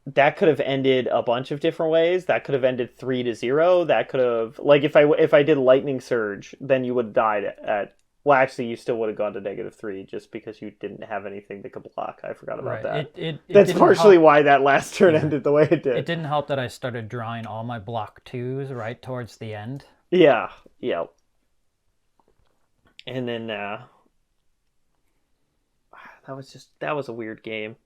that could have ended a bunch of different ways. That could have ended 3-0. That could have, like, if I did Lightning Surge, then you would have died at. Well, actually, you still would have gone to -3 just because you didn't have anything that could block. I forgot about that. That's partially why that last turn ended the way it did. It didn't help that I started drawing all my block 2s right towards the end. Yeah. And then that was a weird game.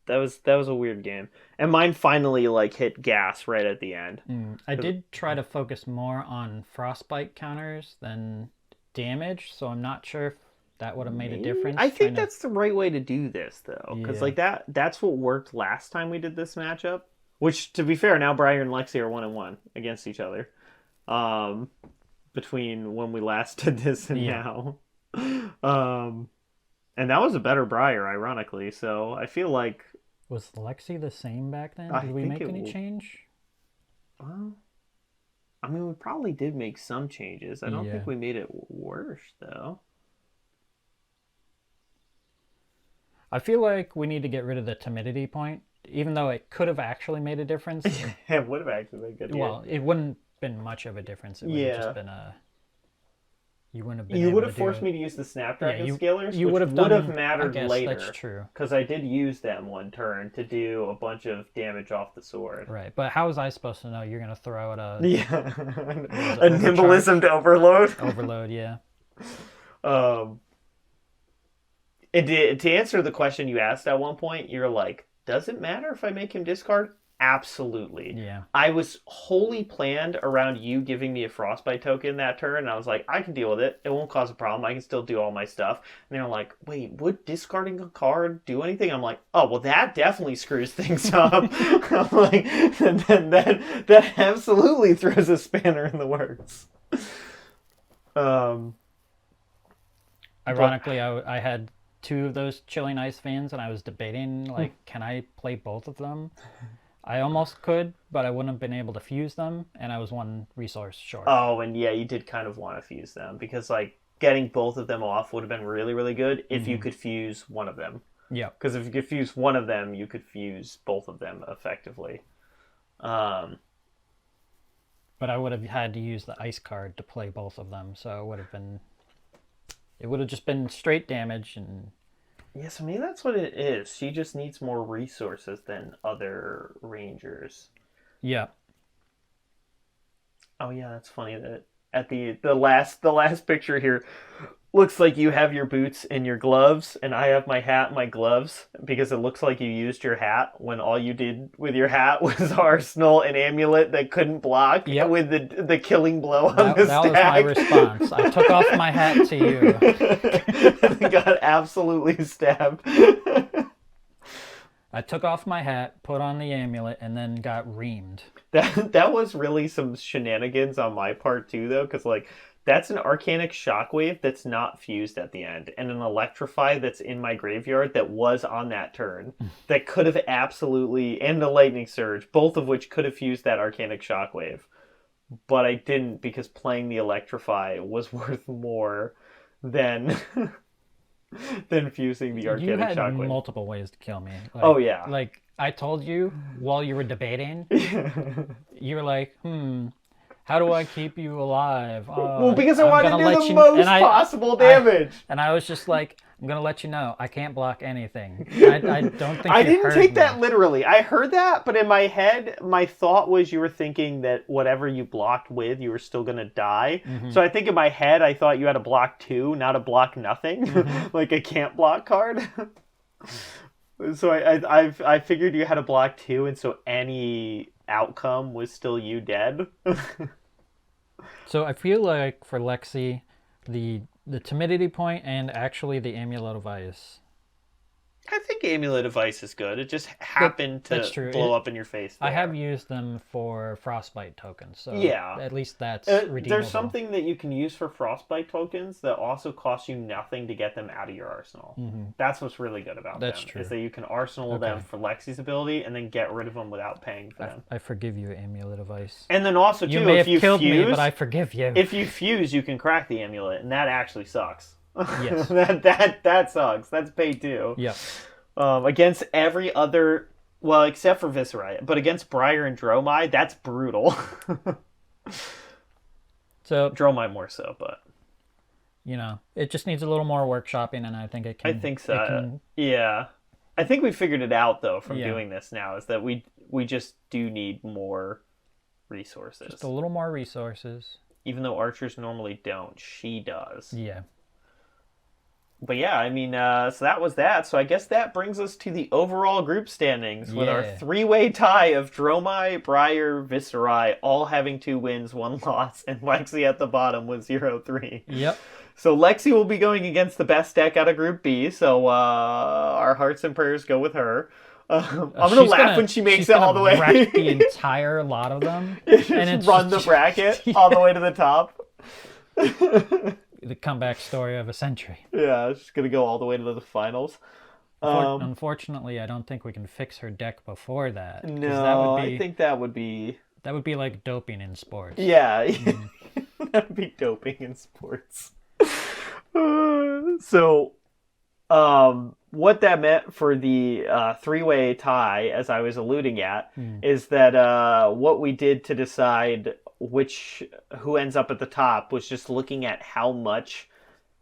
That was a weird game. And mine finally like hit gas right at the end. I did try to focus more on frostbite counters than damage, so I'm not sure if that would have made a difference. I think that's the right way to do this, though, because like that's what worked last time we did this matchup. Which, to be fair, now Briar and Lexi are 1-1 against each other, between when we last did this and now. And that was a better Briar, ironically. So I feel like, was Lexi the same back then? Did we make any change? Well, I mean, we probably did make some changes. I don't think we made it worse, though. I feel like we need to get rid of the timidity point, even though it could have actually made a difference. It would have actually made a good. Well, it wouldn't have been much of a difference. It would have just been a... You wouldn't have been. You would have forced me to use the Snapdragon scalers, which would have mattered later. That's true. Because I did use them one turn to do a bunch of damage off the sword. Right, but how was I supposed to know you're going to throw out a nimblism to overload? Overload, yeah. And to answer the question you asked at one point, you're like, does it matter if I make him discard? Absolutely. Yeah. I was wholly planned around you giving me a frostbite token that turn, and I was like, I can deal with it. It won't cause a problem. I can still do all my stuff. And they're like, wait, would discarding a card do anything? I'm like, oh, well, that definitely screws things up. I'm like, and then that absolutely throws a spanner in the works. Ironically, I had 2 of those Chilling Ice fans, and I was debating, like, can I play both of them? I almost could, but I wouldn't have been able to fuse them, and I was 1 resource short. Oh, and yeah, you did kind of want to fuse them, because, like, getting both of them off would have been really, really good if you could fuse one of them. Yeah. Because if you could fuse one of them, you could fuse both of them effectively. But I would have had to use the ice card to play both of them, so it would have just been straight damage. And yeah, so maybe that's what it is. She just needs more resources than other rangers. Yeah. Oh yeah, that's funny that at the last picture here looks like you have your boots and your gloves, and I have my hat and my gloves, because it looks like you used your hat when all you did with your hat was Arsenal and Amulet that couldn't block with the killing blow on the stack. That was my response. I took off my hat to you. Got absolutely stabbed. I took off my hat, put on the amulet, and then got reamed. That was really some shenanigans on my part too, though, because like, that's an Arcanic Shockwave that's not fused at the end, and an Electrify that's in my graveyard that was on that turn, that could have absolutely, and the Lightning Surge, both of which could have fused that Arcanic Shockwave. But I didn't, because playing the Electrify was worth more than fusing the Arcanic Shockwave. You had multiple ways to kill me. Like, oh, yeah. Like, I told you while you were debating, you were like, how do I keep you alive? Well, because I wanted to do the most possible damage. And I was just like, I'm going to let you know, I can't block anything. I don't think I didn't take that literally. I heard that, but in my head, my thought was you were thinking that whatever you blocked with, you were still going to die. Mm-hmm. So I think in my head, I thought you had a block 2, not a block nothing. Mm-hmm. Like a can't block card. So I figured you had a block 2, and so any outcome was still you dead. So I feel like for Lexi, the timidity point and actually the Amulet of Ice. I think Amulet of Ice is good. It just happened to blow up in your face there. I have used them for Frostbite tokens, so yeah. At least that's redeemable. There's something that you can use for Frostbite tokens that also costs you nothing to get them out of your arsenal. Mm-hmm. That's what's really good about them. True. Is that you can arsenal them for Lexi's ability and then get rid of them without paying for them. I forgive you, Amulet of Ice. And then also, too, if you killed me, but I forgive you. If you fuse, you can crack the amulet, and that actually sucks. Yes. that sucks. That's pay too. Yeah. Against every other, well, except for Viserai, but against Briar and Dromai, that's brutal. So Dromai more so, but it just needs a little more workshopping, and I think it can. I think so. Yeah, I think we figured it out though from doing this now is that we just do need more resources. Just a little more resources. Even though archers normally don't, she does. Yeah. But yeah, I mean, so that was that. So I guess that brings us to the overall group standings with our three-way tie of Dromai, Briar, Viserai, all having 2 wins, 1 loss, and Lexi at the bottom with 0-3. Yep. So Lexi will be going against the best deck out of Group B, so our hearts and prayers go with her. I'm going to laugh when she makes it all the way. Wreck the entire lot of them. And run the bracket all the way to the top. The comeback story of a century. Yeah, she's going to go all the way to the finals. Unfortunately, I don't think we can fix her deck before that. No, I think that would be... That would be like doping in sports. Yeah, that would be doping in sports. So, what that meant for the three-way tie, as I was alluding at, is that what we did to decide who ends up at the top was just looking at how much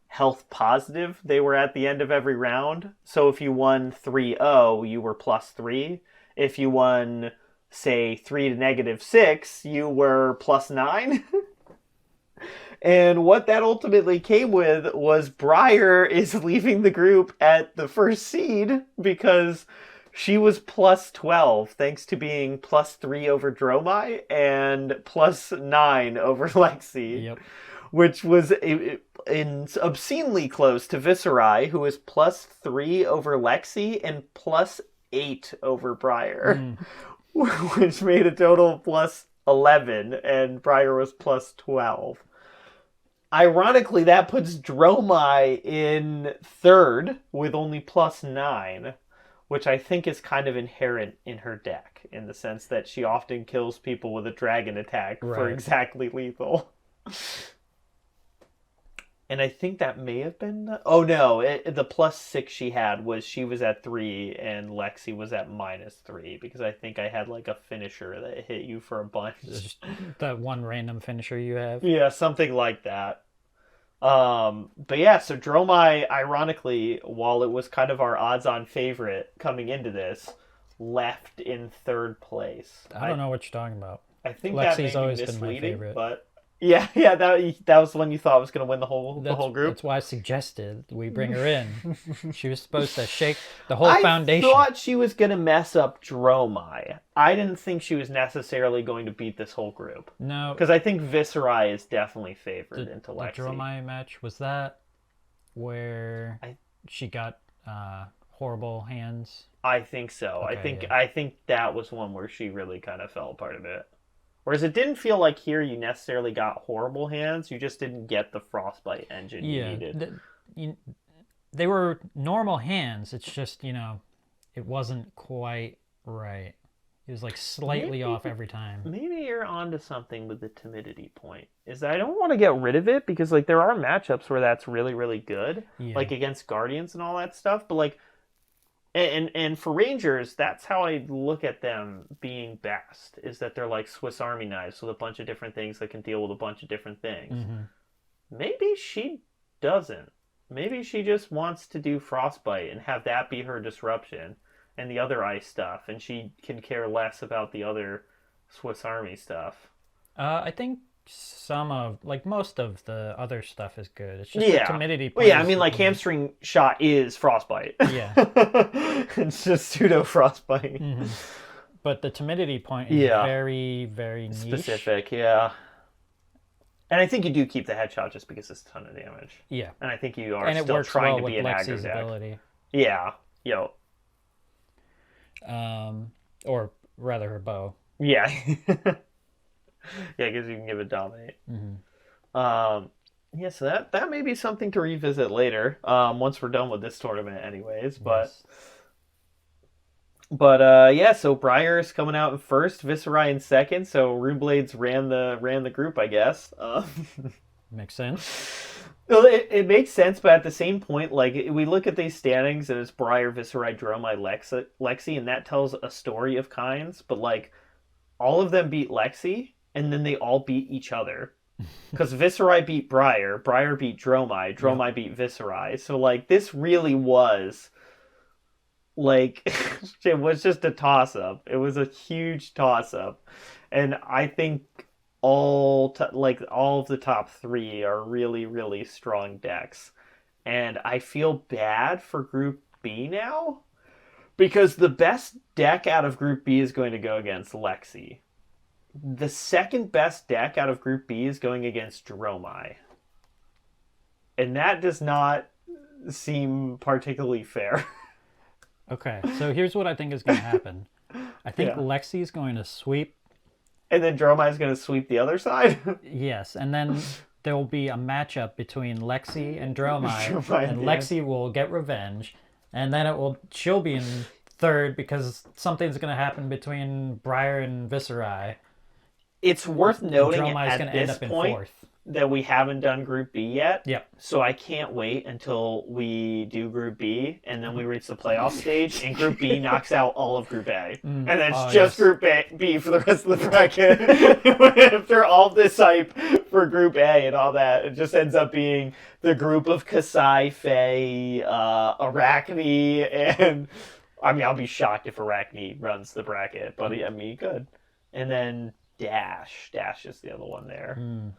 health positive they were at the end of every round. So if you won 3-0, you were +3. If you won, say, 3 to -6, you were +9. And what that ultimately came with was Briar is leaving the group at the first seed because she was +12 thanks to being +3 over Dromai and +9 over Lexi. Yep. Which was obscenely close to Viserai, who was +3 over Lexi and +8 over Briar. Which made a total of +11, and Briar was +12. Ironically, that puts Dromai in third with only +9, which I think is kind of inherent in her deck, in the sense that she often kills people with a dragon attack for exactly lethal. And I think that may have been... Oh, no. The +6 she was at 3 and Lexi was at -3. Because I think I had like a finisher that hit you for a bunch. That one random finisher you have? Yeah, something like that. But yeah, so Dromai, ironically, while it was kind of our odds-on favorite coming into this, left in third place. I don't know what you're talking about. I think Lexi's that may always be been my misleading, favorite. but... Yeah, that was the one you thought was going to win the whole group. That's why I suggested we bring her in. She was supposed to shake the whole foundation. I thought she was going to mess up Dromai. I didn't think she was necessarily going to beat this whole group. No. Because I think Viserai is definitely favored into Lexi. The Dromai match, was that where she got horrible hands? I think so. Okay, I think that was one where she really kind of fell apart a bit. Whereas it didn't feel like here you necessarily got horrible hands. You just didn't get the Frostbite engine you needed. They were normal hands. It's just, it wasn't quite right. It was like slightly off every time. Maybe you're onto something with the timidity point. Is that I don't want to get rid of it because like there are matchups where that's really, really good. Yeah. Like against Guardians and all that stuff. But like And for Rangers, that's how I look at them being best, is that they're like Swiss Army knives with a bunch of different things that can deal with a bunch of different things. Mm-hmm. Maybe she doesn't. Maybe she just wants to do Frostbite and have that be her disruption and the other ice stuff, and she can care less about the other Swiss Army stuff. I think most of the other stuff is good. It's just the timidity point. Well, yeah, I mean, like hamstring shot is Frostbite. Yeah. It's just pseudo Frostbite. Mm-hmm. But the timidity point is very, very niche. Specific, yeah. And I think you do keep the headshot just because it's a ton of damage. Yeah. And I think you are still trying to be an aggro deck. Ability. Yeah. Yo. Or rather her bow. Yeah. Yeah, because you can give it dominate. Yeah, so that may be something to revisit later. Once we're done with this tournament, anyways. But yeah, so Briar is coming out in first, Viserai in second. So Runeblades ran the group, I guess. Makes sense. Well, it makes sense, but at the same point, like we look at these standings, and it's Briar, Viserai, Dromai, Lexi, and that tells a story of kinds. But like, all of them beat Lexi, and then they all beat each other. Because Viserai beat Briar, Briar beat Dromai beat Viserai. So like, this really was. Like, it was just a toss-up. It was a huge toss-up. And I think all of the top three are really, really strong decks. And I feel bad for Group B now. Because the best deck out of Group B is going to go against Lexi. The second best deck out of Group B is going against Dromai. And that does not seem particularly fair. Okay, so here's what I think is going to happen. I think Lexi's going to sweep. And then Dromai's going to sweep the other side? Yes, and then there will be a matchup between Lexi and Dromai, and Lexi will get revenge, and then she'll be in third because something's going to happen between Briar and Viserai. It's worth noting at this point that we haven't done Group B yet. Yep. So I can't wait until we do Group B and then we reach the playoff stage and Group B knocks out all of Group A. And then it's just Group B for the rest of the bracket. After all this hype for Group A and all that, it just ends up being the group of Kasai, Faye, Arachne, and I mean, I'll be shocked if Arachne runs the bracket, but I mean, good. And then Dash is the other one there.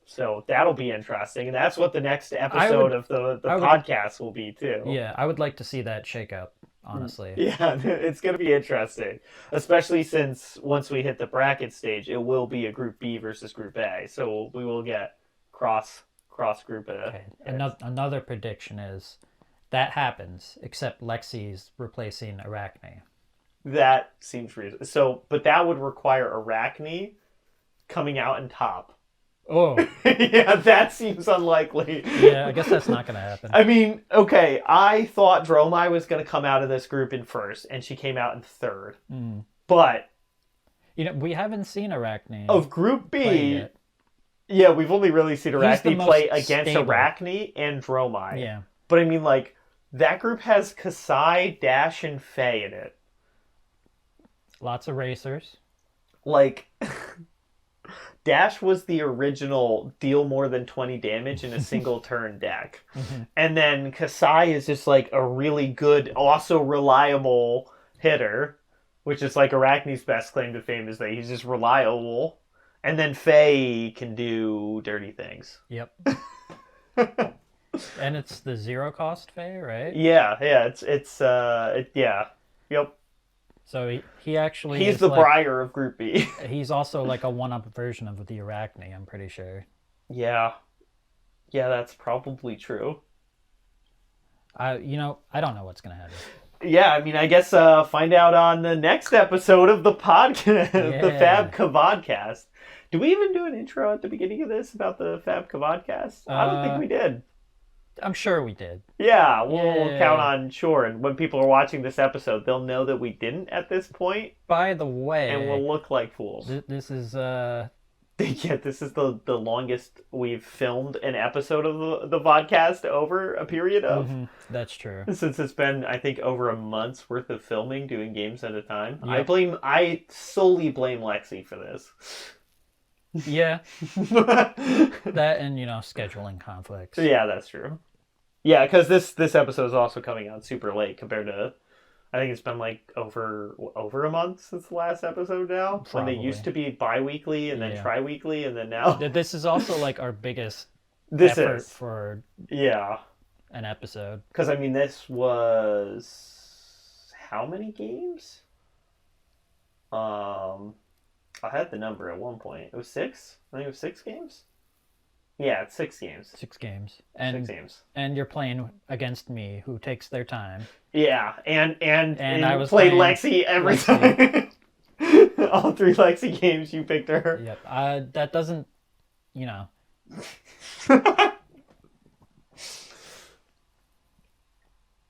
So that'll be interesting, and that's what the next episode of the podcast will be too. Yeah, I would like to see that shake up, honestly. Yeah, it's going to be interesting, especially since once we hit the bracket stage, it will be a Group B versus Group A, so we will get cross Group A. Okay. Another prediction is that happens, except Lexi's replacing Arachne. That seems reasonable. So, but that would require Arachne coming out on top. Oh. Yeah, that seems unlikely. Yeah, I guess that's not going to happen. I mean, okay, I thought Dromai was going to come out of this group in first, and she came out in third. But... we haven't seen Arachne. Of Group B... Yeah, we've only really seen Arachne play against Arachne and Dromai. Yeah. But I mean, like, that group has Kasai, Dash, and Faye in it. Lots of racers. Like... Dash was the original deal more than 20 damage in a single turn deck. And then Kasai is just like a really good, also reliable hitter, which is like Arachne's best claim to fame is that he's just reliable. And then Faye can do dirty things. Yep. And it's the zero cost Faye, right? Yeah, yep. So he actually he's the Briar of Group B. He's also like a one-up version of the Arachne, I'm pretty sure. Yeah, that's probably true. I don't know what's gonna happen. Yeah, I mean, I guess find out on the next episode of the podcast, the FabtcG Vodcast. Do we even do an intro at the beginning of this about the FabtcG Vodcast? I don't think we did. I'm sure we did. Yeah, we'll count on sure. And when people are watching this episode, they'll know that we didn't at this point. By the way, and we'll look like fools. This is this is the longest we've filmed an episode of the Vodcast over a period of. That's true. Since it's been, I think, over a month's worth of filming, doing games at a time. Yep. I solely blame Lexi for this. Yeah. That and, scheduling conflicts. Yeah, that's true. Yeah, because this episode is also coming out super late compared to, I think it's been like over a month since the last episode now. Probably. When they used to be bi-weekly and then tri-weekly and then now. This is also like our biggest effort for an episode. Because, I mean, this was how many games? I had the number at one point. It was 6? I think it was 6 games? Yeah, it's 6 games. 6 games. 6 games. And you're playing against me, who takes their time. Yeah, and I was played Lexi every time. All 3 Lexi games, you picked her. Yep. That doesn't,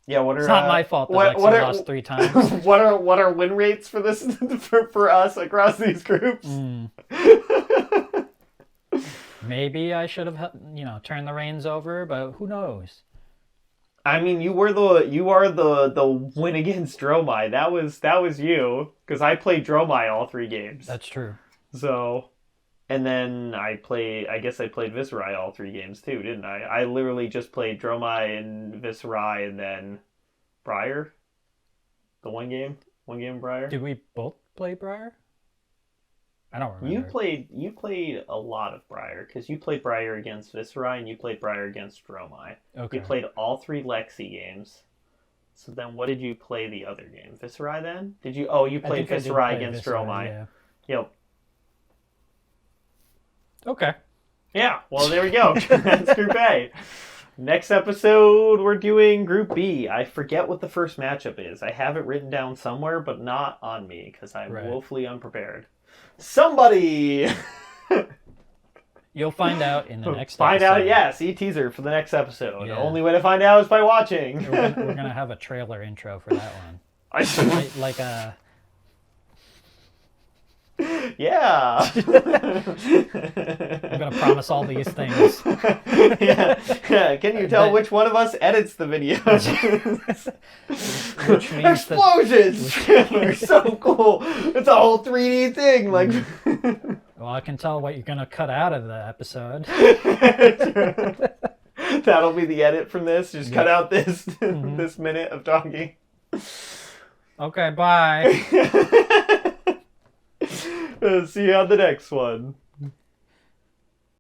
Yeah, what are? It's not my fault that Lexi lost 3 times. What are win rates for this for us across these groups? Maybe I should have, turned the reins over, but who knows? I mean, you are the win against Dromai. That was you, because I played Dromai all 3 games. That's true. So, and then I played Viserai all 3 games too, didn't I? I literally just played Dromai and Viserai and then Briar. The one game Briar. Did we both play Briar? I don't remember. You played a lot of Briar, because you played Briar against Viserai and you played Briar against Dromai. Okay. You played all 3 Lexi games. So then what did you play the other game? Viserai then? Did you? Oh, you played Viserai against Dromai. Yeah. Yep. Okay. Yeah, well, there we go. That's Group A. Next episode, we're doing Group B. I forget what the first matchup is. I have it written down somewhere, but not on me, because I'm woefully unprepared. Somebody! You'll find out in the next episode. Find out, see teaser for the next episode. Yeah. The only way to find out is by watching. We're going to have a trailer intro for that one. like a... Yeah. I'm going to promise all these things. Yeah. Can you tell which one of us edits the videos? Which means explosions! They're so cool. It's a whole 3D thing. Like. Well, I can tell what you're going to cut out of the episode. That'll be the edit from this. Just cut out this this minute of talking. Okay, bye. See you on the next one.